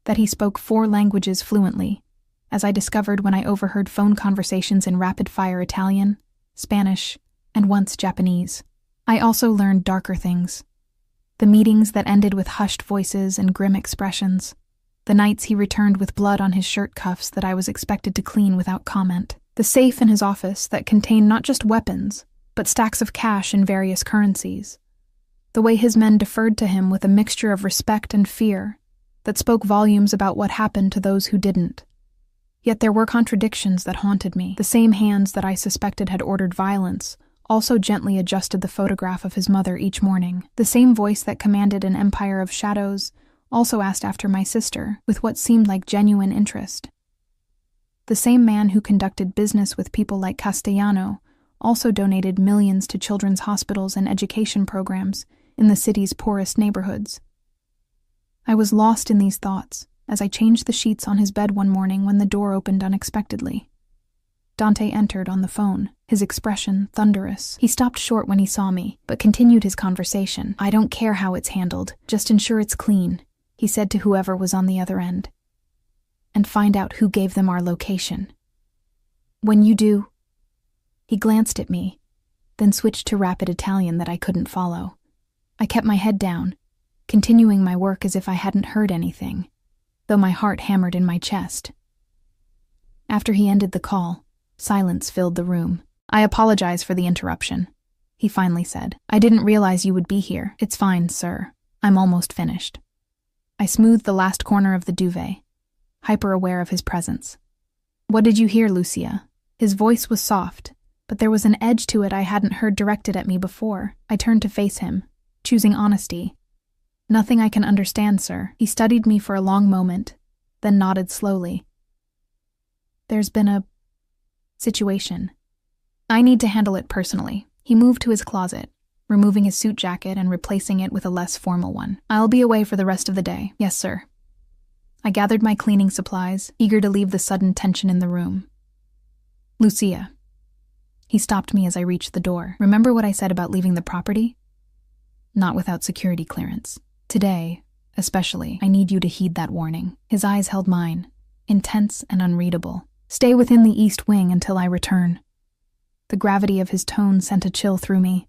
Speaker 1: that he spoke 4 languages fluently, as I discovered when I overheard phone conversations in rapid-fire Italian, Spanish, and once Japanese. I also learned darker things. The meetings that ended with hushed voices and grim expressions. The nights he returned with blood on his shirt cuffs that I was expected to clean without comment. The safe in his office that contained not just weapons, but stacks of cash in various currencies. The way his men deferred to him with a mixture of respect and fear that spoke volumes about what happened to those who didn't. Yet there were contradictions that haunted me. The same hands that I suspected had ordered violence also gently adjusted the photograph of his mother each morning. The same voice that commanded an empire of shadows also asked after my sister, with what seemed like genuine interest. The same man who conducted business with people like Castellano also donated millions to children's hospitals and education programs in the city's poorest neighborhoods. I was lost in these thoughts as I changed the sheets on his bed one morning when the door opened unexpectedly. Dante entered on the phone, his expression thunderous. He stopped short when he saw me, but continued his conversation. "I don't care how it's handled, just ensure it's clean," he said to whoever was on the other end. "And find out who gave them our location. When you do..." He glanced at me, then switched to rapid Italian that I couldn't follow. I kept my head down, continuing my work as if I hadn't heard anything, though my heart hammered in my chest. After he ended the call, silence filled the room. "I apologize for the interruption," he finally said. "I didn't realize you would be here." "It's fine, sir. I'm almost finished." I smoothed the last corner of the duvet, hyper-aware of his presence. "What did you hear, Lucia?" His voice was soft, but there was an edge to it I hadn't heard directed at me before. I turned to face him, choosing honesty. "Nothing I can understand, sir." He studied me for a long moment, then nodded slowly. "There's been a situation. I need to handle it personally." He moved to his closet, removing his suit jacket and replacing it with a less formal one. "I'll be away for the rest of the day." "Yes, sir." I gathered my cleaning supplies, eager to leave the sudden tension in the room. "Lucia." He stopped me as I reached the door. "Remember what I said about leaving the property? Not without security clearance. Today, especially, I need you to heed that warning." His eyes held mine, intense and unreadable. "Stay within the East Wing until I return." The gravity of his tone sent a chill through me.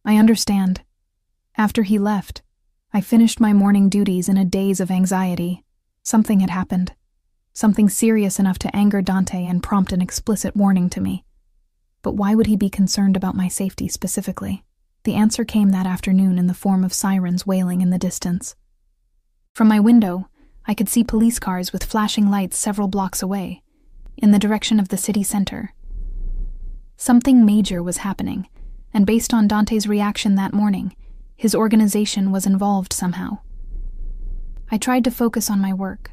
Speaker 1: "I understand." After he left, I finished my morning duties in a daze of anxiety. Something had happened. Something serious enough to anger Dante and prompt an explicit warning to me. But why would he be concerned about my safety specifically? The answer came that afternoon in the form of sirens wailing in the distance. From my window, I could see police cars with flashing lights several blocks away, in the direction of the city center. Something major was happening, and based on Dante's reaction that morning, his organization was involved somehow. I tried to focus on my work,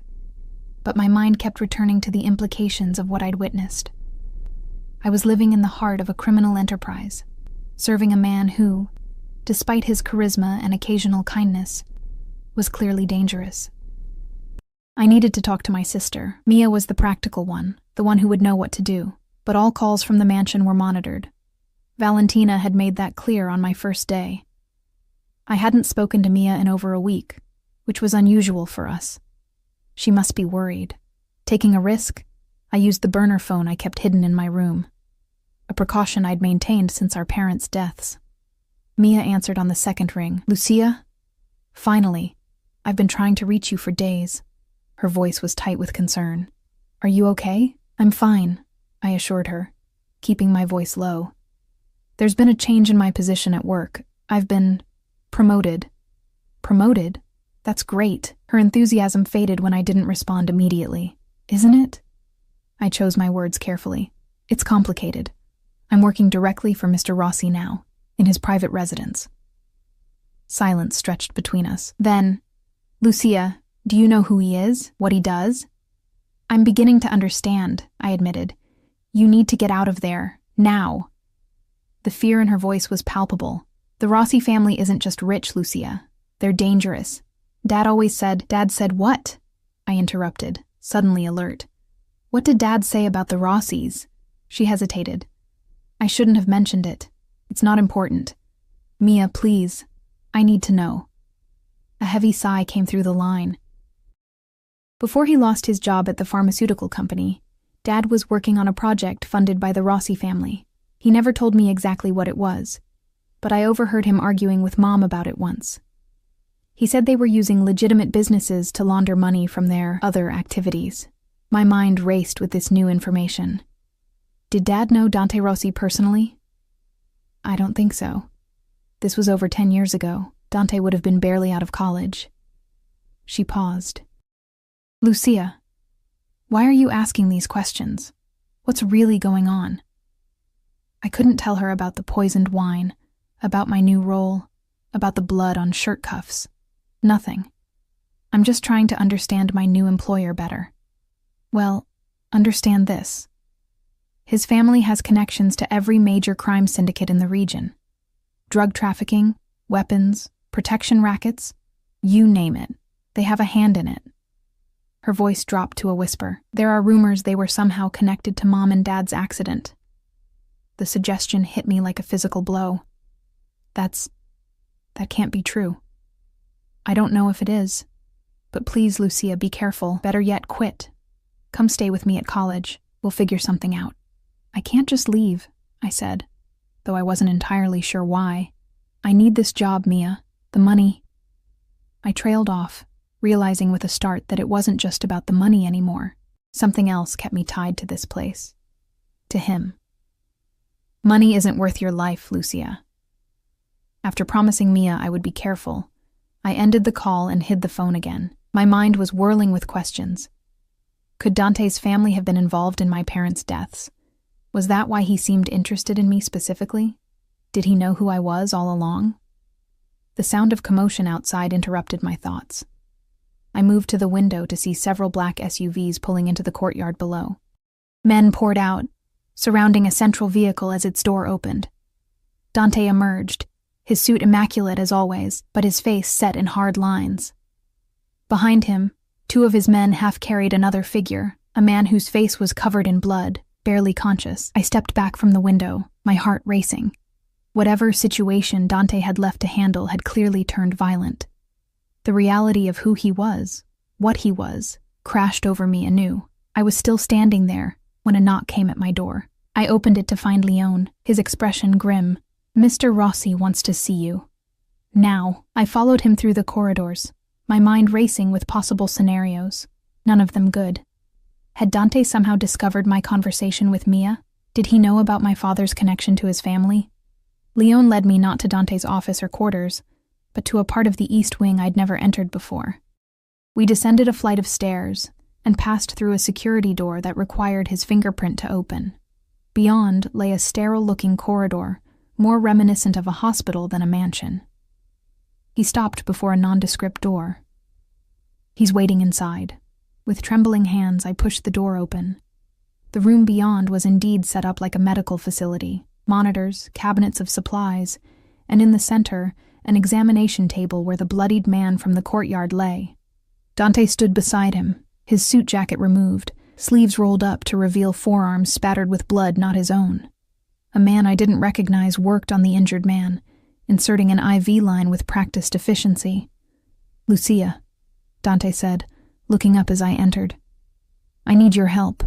Speaker 1: but my mind kept returning to the implications of what I'd witnessed. I was living in the heart of a criminal enterprise, serving a man who, despite his charisma and occasional kindness, was clearly dangerous. I needed to talk to my sister. Mia was the practical one, the one who would know what to do, but all calls from the mansion were monitored. Valentina had made that clear on my first day. I hadn't spoken to Mia in over a week, which was unusual for us. She must be worried. Taking a risk, I used the burner phone I kept hidden in my room, a precaution I'd maintained since our parents' deaths. Mia answered on the second ring. "Lucia? Finally. I've been trying to reach you for days." Her voice was tight with concern. "Are you okay?" "I'm fine," I assured her, keeping my voice low. "There's been a change in my position at work. I've been promoted." "Promoted? That's great." Her enthusiasm faded when I didn't respond immediately. "Isn't it?" I chose my words carefully. "It's complicated. I'm working directly for Mr. Rossi now, in his private residence." Silence stretched between us. Then, "Lucia, do you know who he is? What he does?" "I'm beginning to understand," I admitted. "You need to get out of there, now." The fear in her voice was palpable. "The Rossi family isn't just rich, Lucia. They're dangerous. Dad said what?" I interrupted, suddenly alert. "What did Dad say about the Rossis?" She hesitated. "I shouldn't have mentioned it. It's not important. Mia, please. I need to know." A heavy sigh came through the line. Before he lost his job at the pharmaceutical company, Dad was working on a project funded by the Rossi family. He never told me exactly what it was, but I overheard him arguing with Mom about it once. He said they were using legitimate businesses to launder money from their other activities. My mind raced with this new information. Did Dad know Dante Rossi personally? I don't think so. This was over 10 years ago. Dante would have been barely out of college. She paused. "Lucia, Why are you asking these questions? What's really going on? I couldn't tell her about the poisoned wine, about my new role, about the blood on shirt cuffs. Nothing. I'm just trying to understand my new employer better. Well, understand this. His family has connections to every major crime syndicate in the region. Drug trafficking, weapons, protection rackets, you name it. They have a hand in it. Her voice dropped to a whisper. There are rumors they were somehow connected to Mom and Dad's accident. The suggestion hit me like a physical blow. That can't be true. I don't know if it is. But please, Lucia, be careful. Better yet, quit. Come stay with me at college. We'll figure something out. I can't just leave, I said, though I wasn't entirely sure why. I need this job, Mia. The money. I trailed off, realizing with a start that it wasn't just about the money anymore. Something else kept me tied to this place. To him. Money isn't worth your life, Lucia. After promising Mia I would be careful, I ended the call and hid the phone again. My mind was whirling with questions. Could Dante's family have been involved in my parents' deaths? Was that why he seemed interested in me specifically? Did he know who I was all along? The sound of commotion outside interrupted my thoughts. I moved to the window to see several black SUVs pulling into the courtyard below. Men poured out, surrounding a central vehicle as its door opened. Dante emerged, his suit immaculate as always, but his face set in hard lines. Behind him, two of his men half-carried another figure, a man whose face was covered in blood, barely conscious. I stepped back from the window, my heart racing. Whatever situation Dante had left to handle had clearly turned violent. The reality of who he was, what he was, crashed over me anew. I was still standing there when a knock came at my door. I opened it to find Leon, his expression grim. Mr. Rossi wants to see you. Now. I followed him through the corridors, my mind racing with possible scenarios, none of them good. Had Dante somehow discovered my conversation with Mia? Did he know about my father's connection to his family? Leon led me not to Dante's office or quarters, but to a part of the east wing I'd never entered before. We descended a flight of stairs and passed through a security door that required his fingerprint to open. Beyond lay a sterile-looking corridor, more reminiscent of a hospital than a mansion. He stopped before a nondescript door. He's waiting inside. With trembling hands, I pushed the door open. The room beyond was indeed set up like a medical facility, monitors, cabinets of supplies, and in the center, an examination table where the bloodied man from the courtyard lay. Dante stood beside him, his suit jacket removed, sleeves rolled up to reveal forearms spattered with blood not his own. A man I didn't recognize worked on the injured man, inserting an IV line with practiced efficiency. "Lucia," Dante said, looking up as I entered. "I need your help."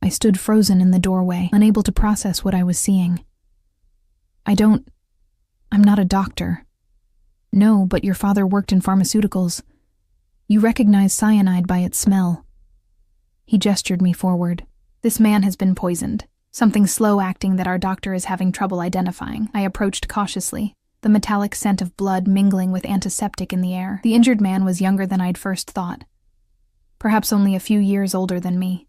Speaker 1: I stood frozen in the doorway, unable to process what I was seeing. I'm not a doctor." "No, but your father worked in pharmaceuticals. You recognize cyanide by its smell." He gestured me forward. "This man has been poisoned. Something slow-acting that our doctor is having trouble identifying." I approached cautiously, the metallic scent of blood mingling with antiseptic in the air. The injured man was younger than I'd first thought. Perhaps only a few years older than me.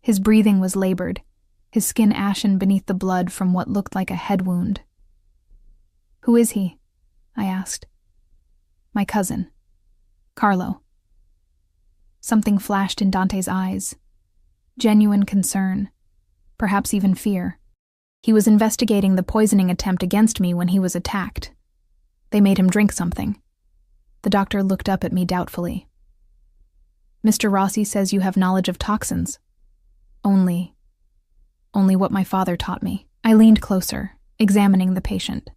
Speaker 1: His breathing was labored, his skin ashen beneath the blood from what looked like a head wound. "Who is he?" I asked. "My cousin. Carlo." Something flashed in Dante's eyes. Genuine concern. Perhaps even fear. He was investigating the poisoning attempt against me when he was attacked. They made him drink something. The doctor looked up at me doubtfully. "Mr. Rossi says you have knowledge of toxins." Only what my father taught me." I leaned closer, examining the patient.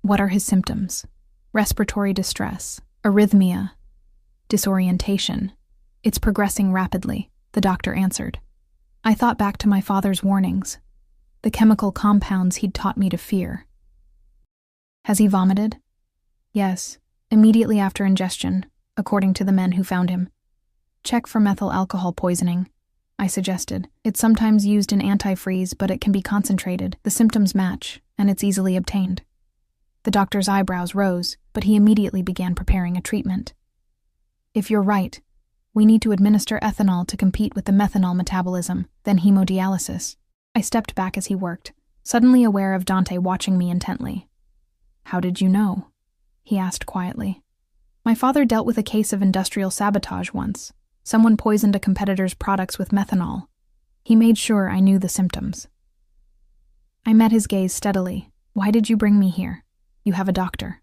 Speaker 1: "What are his symptoms?" "Respiratory distress, arrhythmia, disorientation. It's progressing rapidly," the doctor answered. I thought back to my father's warnings, the chemical compounds he'd taught me to fear. "Has he vomited?" "Yes, immediately after ingestion, according to the men who found him." "Check for methyl alcohol poisoning," I suggested. "It's sometimes used in antifreeze, but it can be concentrated. The symptoms match, and it's easily obtained." The doctor's eyebrows rose, but he immediately began preparing a treatment. "If you're right, We need to administer ethanol to compete with the methanol metabolism, then hemodialysis. I stepped back as he worked, suddenly aware of Dante watching me intently. How did you know? He asked quietly. My father dealt with a case of industrial sabotage once. Someone poisoned a competitor's products with methanol. He made sure I knew the symptoms. I met his gaze steadily. Why did you bring me here? You have a doctor.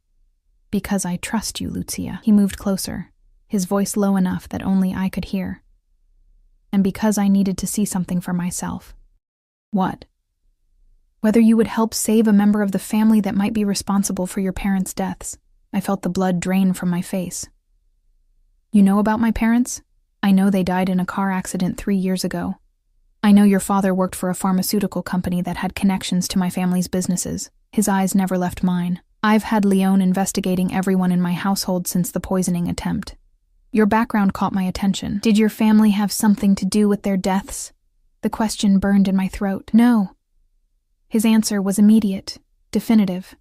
Speaker 1: Because I trust you, Lucia. He moved closer, his voice low enough that only I could hear. And because I needed to see something for myself. What? Whether you would help save a member of the family that might be responsible for your parents' deaths. I felt the blood drain from my face. You know about my parents? I know they died in a car accident 3 years ago. I know your father worked for a pharmaceutical company that had connections to my family's businesses. His eyes never left mine. I've had Leon investigating everyone in my household since the poisoning attempt. Your background caught my attention. Did your family have something to do with their deaths? The question burned in my throat. No. His answer was immediate, definitive.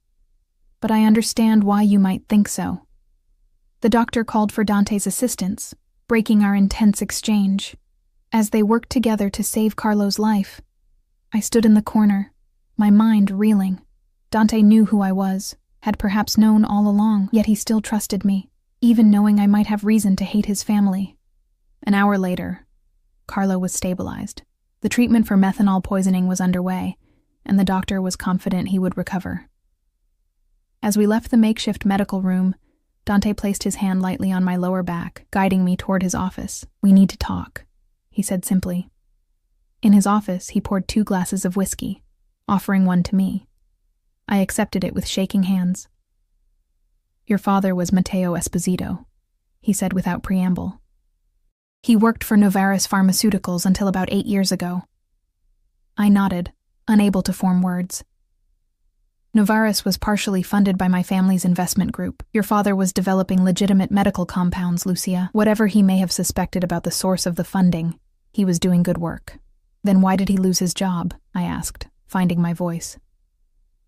Speaker 1: But I understand why you might think so. The doctor called for Dante's assistance, breaking our intense exchange. As they worked together to save Carlo's life, I stood in the corner, my mind reeling. Dante knew who I was, had perhaps known all along, yet he still trusted me, even knowing I might have reason to hate his family. An hour later, Carlo was stabilized. The treatment for methanol poisoning was underway, and the doctor was confident he would recover. As we left the makeshift medical room, Dante placed his hand lightly on my lower back, guiding me toward his office. We need to talk, he said simply. In his office, he poured 2 glasses of whiskey, offering one to me. I accepted it with shaking hands. Your father was Matteo Esposito, he said without preamble. He worked for Novartis Pharmaceuticals until about 8 years ago. I nodded, unable to form words. Novartis was partially funded by my family's investment group. Your father was developing legitimate medical compounds, Lucia. Whatever he may have suspected about the source of the funding, he was doing good work. Then why did he lose his job? I asked, finding my voice.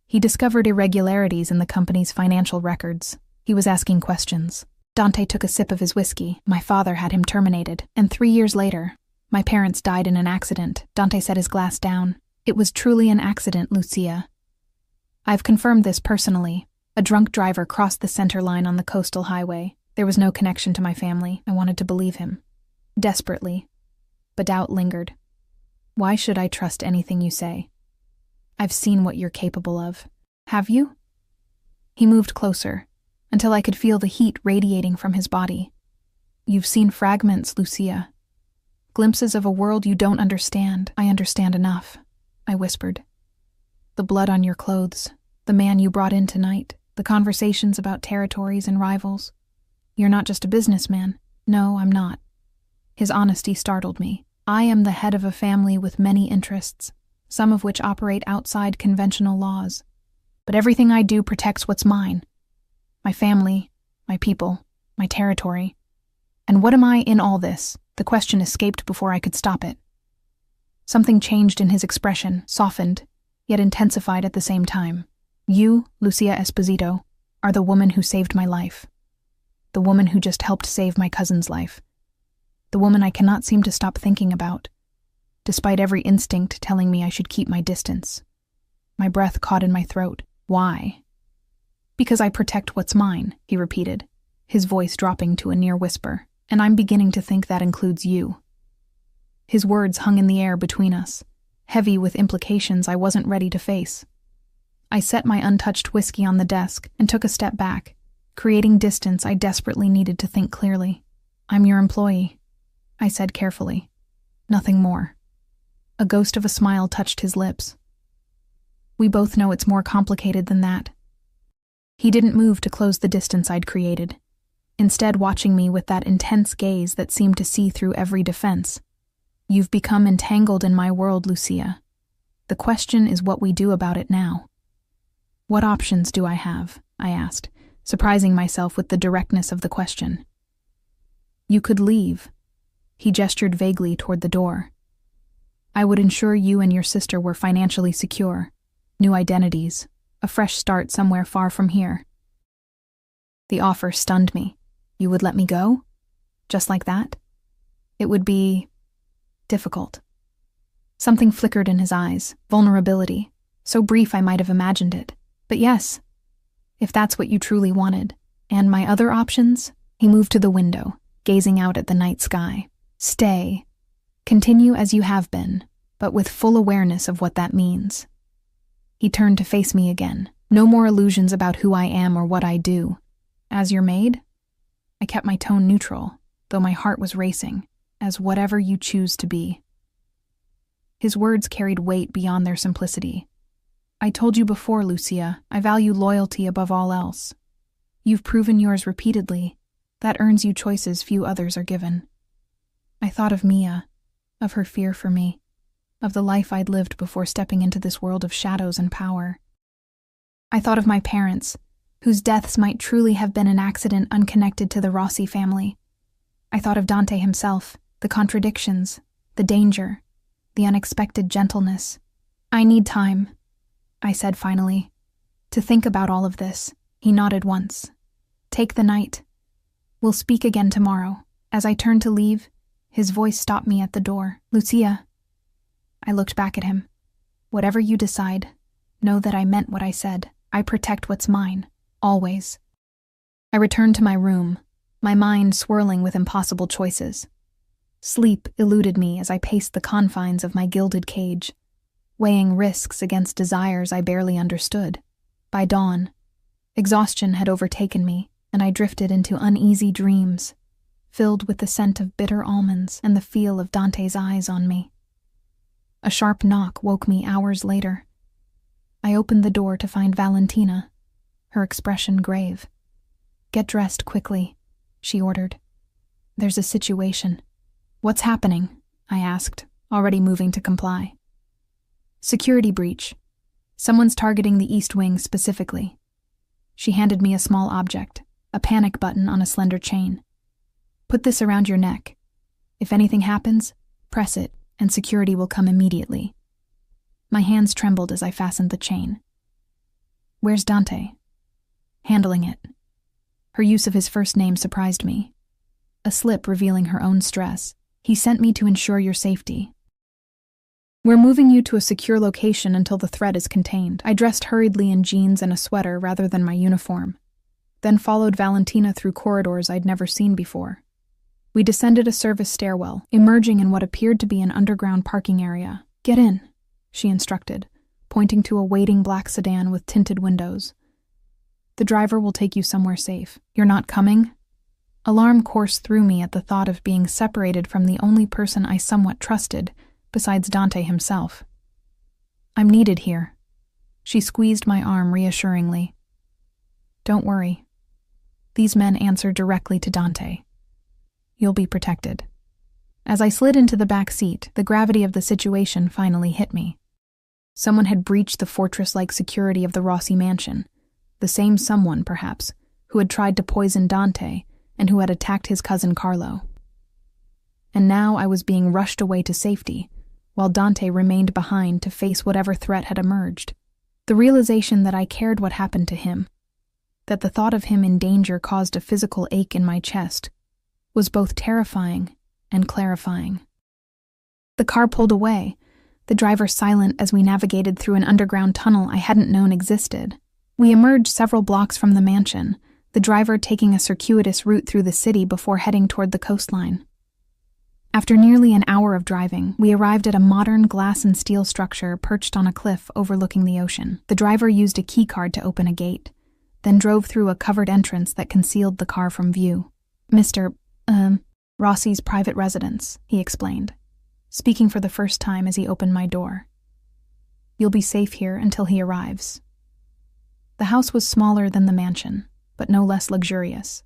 Speaker 1: He discovered irregularities in the company's financial records. He was asking questions. Dante took a sip of his whiskey. My father had him terminated. And 3 years later, my parents died in an accident. Dante set his glass down. It was truly an accident, Lucia. I've confirmed this personally. A drunk driver crossed the center line on the coastal highway. There was no connection to my family. I wanted to believe him. Desperately. But doubt lingered. Why should I trust anything you say? I've seen what you're capable of. Have you? He moved closer, until I could feel the heat radiating from his body. You've seen fragments, Lucia. Glimpses of a world you don't understand. I understand enough, I whispered. The blood on your clothes, the man you brought in tonight, the conversations about territories and rivals. You're not just a businessman. No, I'm not. His honesty startled me. I am the head of a family with many interests, some of which operate outside conventional laws. But everything I do protects what's mine. My family, my people, my territory. And what am I in all this? The question escaped before I could stop it. Something changed in his expression, softened, yet intensified at the same time. You, Lucia Esposito, are the woman who saved my life. The woman who just helped save my cousin's life. The woman I cannot seem to stop thinking about, despite every instinct telling me I should keep my distance. My breath caught in my throat. Why? Because I protect what's mine, he repeated, his voice dropping to a near whisper, and I'm beginning to think that includes you. His words hung in the air between us, heavy with implications I wasn't ready to face. I set my untouched whiskey on the desk and took a step back, creating distance I desperately needed to think clearly. I'm your employee, I said carefully. Nothing more. A ghost of a smile touched his lips. We both know it's more complicated than that. He didn't move to close the distance I'd created, instead watching me with that intense gaze that seemed to see through every defense. You've become entangled in my world, Lucia. The question is what we do about it now. What options do I have? I asked, surprising myself with the directness of the question. You could leave. He gestured vaguely toward the door. I would ensure you and your sister were financially secure, new identities, a fresh start somewhere far from here. The offer stunned me. You would let me go? Just like that? It would be difficult. Something flickered in his eyes, vulnerability, so brief I might have imagined it. But yes, if that's what you truly wanted. And my other options? He moved to the window, gazing out at the night sky. Stay. Continue as you have been, but with full awareness of what that means. He turned to face me again. No more illusions about who I am or what I do. As your maid? I kept my tone neutral, though my heart was racing, as whatever you choose to be. His words carried weight beyond their simplicity. I told you before, Lucia, I value loyalty above all else. You've proven yours repeatedly. That earns you choices few others are given. I thought of Mia, of her fear for me, of the life I'd lived before stepping into this world of shadows and power. I thought of my parents, whose deaths might truly have been an accident unconnected to the Rossi family. I thought of Dante himself, the contradictions, the danger, the unexpected gentleness. I need time, I said finally, to think about all of this. He nodded once. Take the night. We'll speak again tomorrow. As I turned to leave, his voice stopped me at the door. Lucia. I looked back at him. Whatever you decide, know that I meant what I said. I protect what's mine, always. I returned to my room, my mind swirling with impossible choices. Sleep eluded me as I paced the confines of my gilded cage, weighing risks against desires I barely understood. By dawn, exhaustion had overtaken me, and I drifted into uneasy dreams, filled with the scent of bitter almonds and the feel of Dante's eyes on me. A sharp knock woke me hours later. I opened the door to find Valentina, her expression grave. Get dressed quickly, she ordered. There's a situation. What's happening? I asked, already moving to comply. Security breach. Someone's targeting the East Wing specifically. She handed me a small object, a panic button on a slender chain. Put this around your neck. If anything happens, press it, and security will come immediately. My hands trembled as I fastened the chain. Where's Dante? Handling it. Her use of his first name surprised me. A slip revealing her own stress. He sent me to ensure your safety. We're moving you to a secure location until the threat is contained. I dressed hurriedly in jeans and a sweater rather than my uniform, then followed Valentina through corridors I'd never seen before. We descended a service stairwell, emerging in what appeared to be an underground parking area. Get in, she instructed, pointing to a waiting black sedan with tinted windows. The driver will take you somewhere safe. You're not coming? Alarm coursed through me at the thought of being separated from the only person I somewhat trusted, besides Dante himself. I'm needed here. She squeezed my arm reassuringly. Don't worry. These men answer directly to Dante. You'll be protected. As I slid into the back seat, the gravity of the situation finally hit me. Someone had breached the fortress-like security of the Rossi mansion, the same someone, perhaps, who had tried to poison Dante and who had attacked his cousin Carlo. And now I was being rushed away to safety, while Dante remained behind to face whatever threat had emerged. The realization that I cared what happened to him, that the thought of him in danger caused a physical ache in my chest, was both terrifying and clarifying. The car pulled away, the driver silent as we navigated through an underground tunnel I hadn't known existed. We emerged several blocks from the mansion, the driver taking a circuitous route through the city before heading toward the coastline. After nearly an hour of driving, we arrived at a modern glass and steel structure perched on a cliff overlooking the ocean. The driver used a keycard to open a gate, then drove through a covered entrance that concealed the car from view. Mr. Rossi's private residence, he explained, speaking for the first time as he opened my door. You'll be safe here until he arrives. The house was smaller than the mansion, but no less luxurious.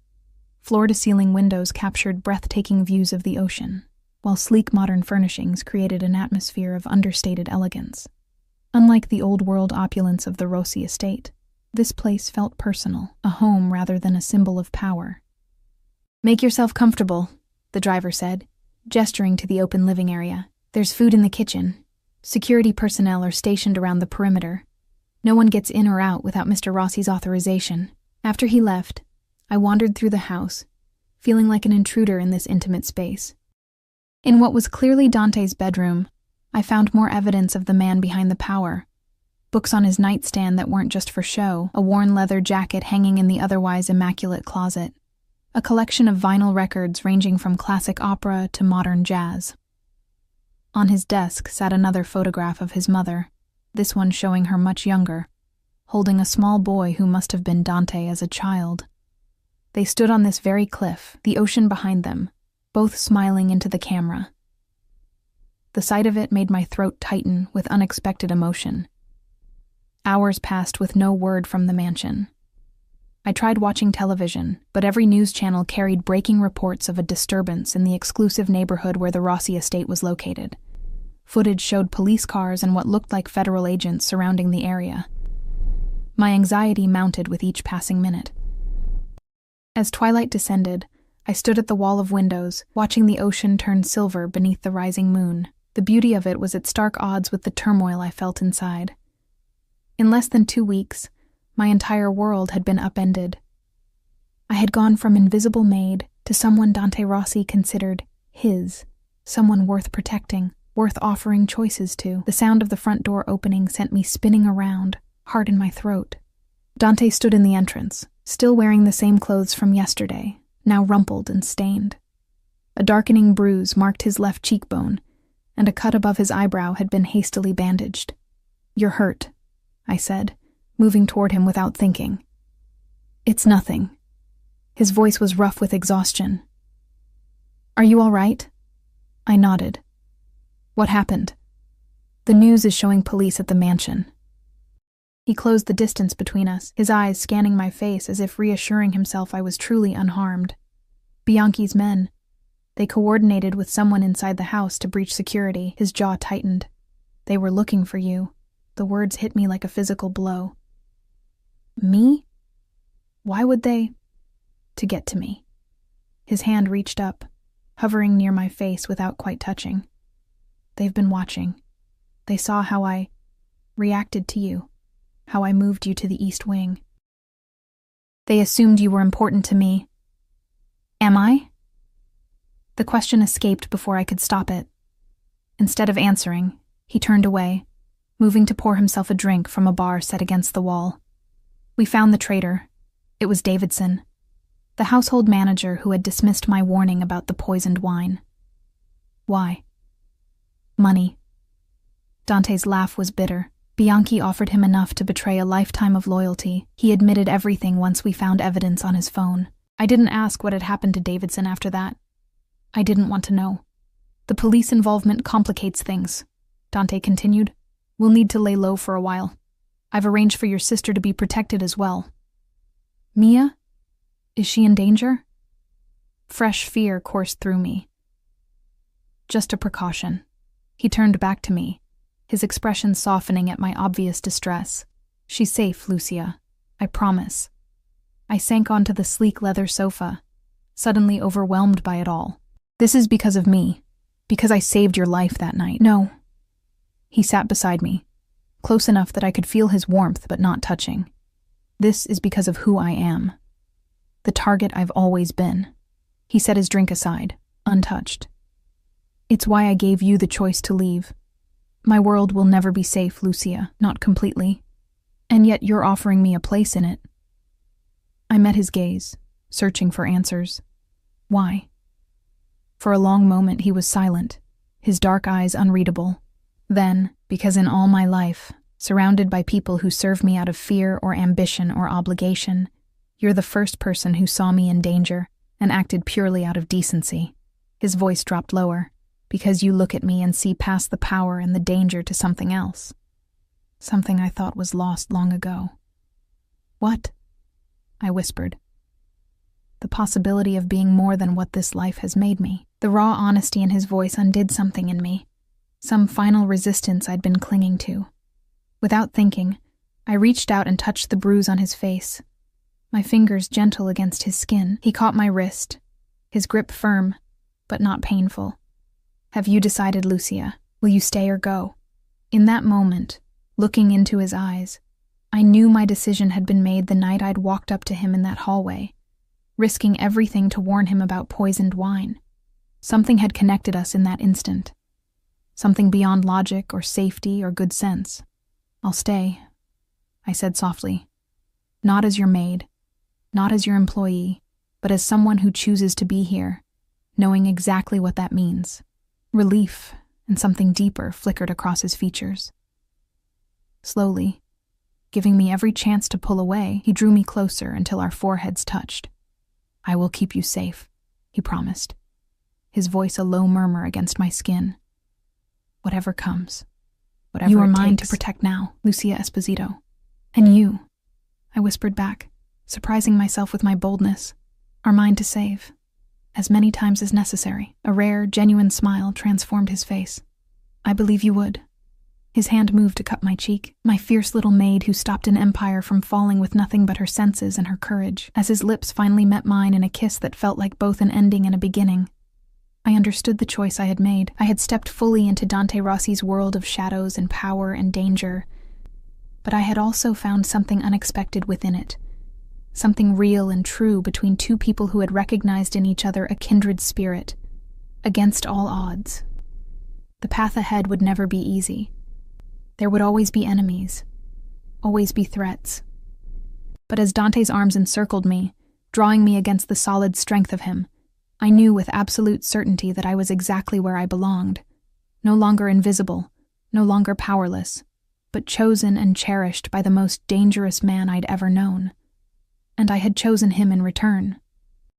Speaker 1: Floor-to-ceiling windows captured breathtaking views of the ocean, while sleek modern furnishings created an atmosphere of understated elegance. Unlike the old-world opulence of the Rossi estate, this place felt personal, a home rather than a symbol of power. Make yourself comfortable, the driver said, gesturing to the open living area. There's food in the kitchen. Security personnel are stationed around the perimeter. No one gets in or out without Mr. Rossi's authorization. After he left, I wandered through the house, feeling like an intruder in this intimate space. In what was clearly Dante's bedroom, I found more evidence of the man behind the power. Books on his nightstand that weren't just for show, a worn leather jacket hanging in the otherwise immaculate closet, a collection of vinyl records ranging from classic opera to modern jazz. On his desk sat another photograph of his mother, this one showing her much younger, holding a small boy who must have been Dante as a child. They stood on this very cliff, the ocean behind them, both smiling into the camera. The sight of it made my throat tighten with unexpected emotion. Hours passed with no word from the mansion. I tried watching television, but every news channel carried breaking reports of a disturbance in the exclusive neighborhood where the Rossi estate was located. Footage showed police cars and what looked like federal agents surrounding the area. My anxiety mounted with each passing minute. As twilight descended, I stood at the wall of windows, watching the ocean turn silver beneath the rising moon. The beauty of it was at stark odds with the turmoil I felt inside. In less than 2 weeks, my entire world had been upended. I had gone from invisible Maid to someone Dante Rossi considered his, someone worth protecting, worth offering choices to. The sound of the front door opening sent me spinning around, heart in my throat. Dante stood in the entrance, still wearing the same clothes from yesterday, now rumpled and stained. A darkening bruise marked his left cheekbone, and a cut above his eyebrow had been hastily bandaged. "You're hurt," I said, moving toward him without thinking. "It's nothing." His voice was rough with exhaustion. "Are you all right?" I nodded. "What happened?" "The news is showing police at the mansion." He closed the distance between us, his eyes scanning my face as if reassuring himself I was truly unharmed. "Bianchi's men. They coordinated with someone inside the house to breach security." His jaw tightened. "They were looking for you." The words hit me like a physical blow. "Me? Why would they?" "To get to me." His hand reached up, hovering near my face without quite touching. "They've been watching. They saw how I reacted to you, how I moved you to the East Wing. They assumed you were important to me." "Am I?" The question escaped before I could stop it. Instead of answering, he turned away, moving to pour himself a drink from a bar set against the wall. "We found the traitor. It was Davidson, the household manager who had dismissed my warning about the poisoned wine." "Why?" "Money." Dante's laugh was bitter. Bianchi offered him enough to betray a lifetime of loyalty. He admitted everything once we found evidence on his phone. I didn't ask what had happened to Davidson after that. I didn't want to know. "The police involvement complicates things," Dante continued. "We'll need to lay low for a while. I've arranged for your sister to be protected as well." "Mia? Is she in danger?" Fresh fear coursed through me. "Just a precaution." He turned back to me, his expression softening at my obvious distress. "She's safe, Lucia. I promise." I sank onto the sleek leather sofa, suddenly overwhelmed by it all. "This is because of me, because I saved your life that night." "No." He sat beside me, close enough that I could feel his warmth but not touching. "This is because of who I am. The target I've always been." He set his drink aside, untouched. "It's why I gave you the choice to leave. My world will never be safe, Lucia, not completely. And yet you're offering me a place in it." I met his gaze, searching for answers. "Why?" For a long moment he was silent, his dark eyes unreadable. Then, because in all my life, surrounded by people who serve me out of fear or ambition or obligation, you're the first person who saw me in danger and acted purely out of decency. His voice dropped lower, "because you look at me and see past the power and the danger to something else. Something I thought was lost long ago." "What?" I whispered. "The possibility of being more than what this life has made me." The raw honesty in his voice undid something in me, some final resistance I'd been clinging to. Without thinking, I reached out and touched the bruise on his face, my fingers gentle against his skin. He caught my wrist, his grip firm, but not painful. "Have you decided, Lucia? Will you stay or go?" In that moment, looking into his eyes, I knew my decision had been made the night I'd walked up to him in that hallway, risking everything to warn him about poisoned wine. Something had connected us in that instant. Something beyond logic or safety or good sense. "I'll stay," I said softly. "Not as your maid, not as your employee, but as someone who chooses to be here, knowing exactly what that means." Relief and something deeper flickered across his features. Slowly, giving me every chance to pull away, he drew me closer until our foreheads touched. "I will keep you safe," he promised, his voice a low murmur against my skin. "Whatever comes, whatever
Speaker 2: You are
Speaker 1: it
Speaker 2: mine
Speaker 1: takes."
Speaker 2: to protect now,
Speaker 1: Lucia Esposito. "And you," I whispered back, surprising myself with my boldness, "are mine to save, as many times as necessary." A rare, genuine smile transformed his face. "I believe you would." His hand moved to cup my cheek, my fierce little maid who stopped an empire from falling with nothing but her senses and her courage, as his lips finally met mine in a kiss that felt like both an ending and a beginning. I understood the choice I had made. I had stepped fully into Dante Rossi's world of shadows and power and danger, but I had also found something unexpected within it. Something real and true between two people who had recognized in each other a kindred spirit, against all odds. The path ahead would never be easy. There would always be enemies, always be threats. But as Dante's arms encircled me, drawing me against the solid strength of him, I knew with absolute certainty that I was exactly where I belonged, no longer invisible, no longer powerless, but chosen and cherished by the most dangerous man I'd ever known. And I had chosen him in return.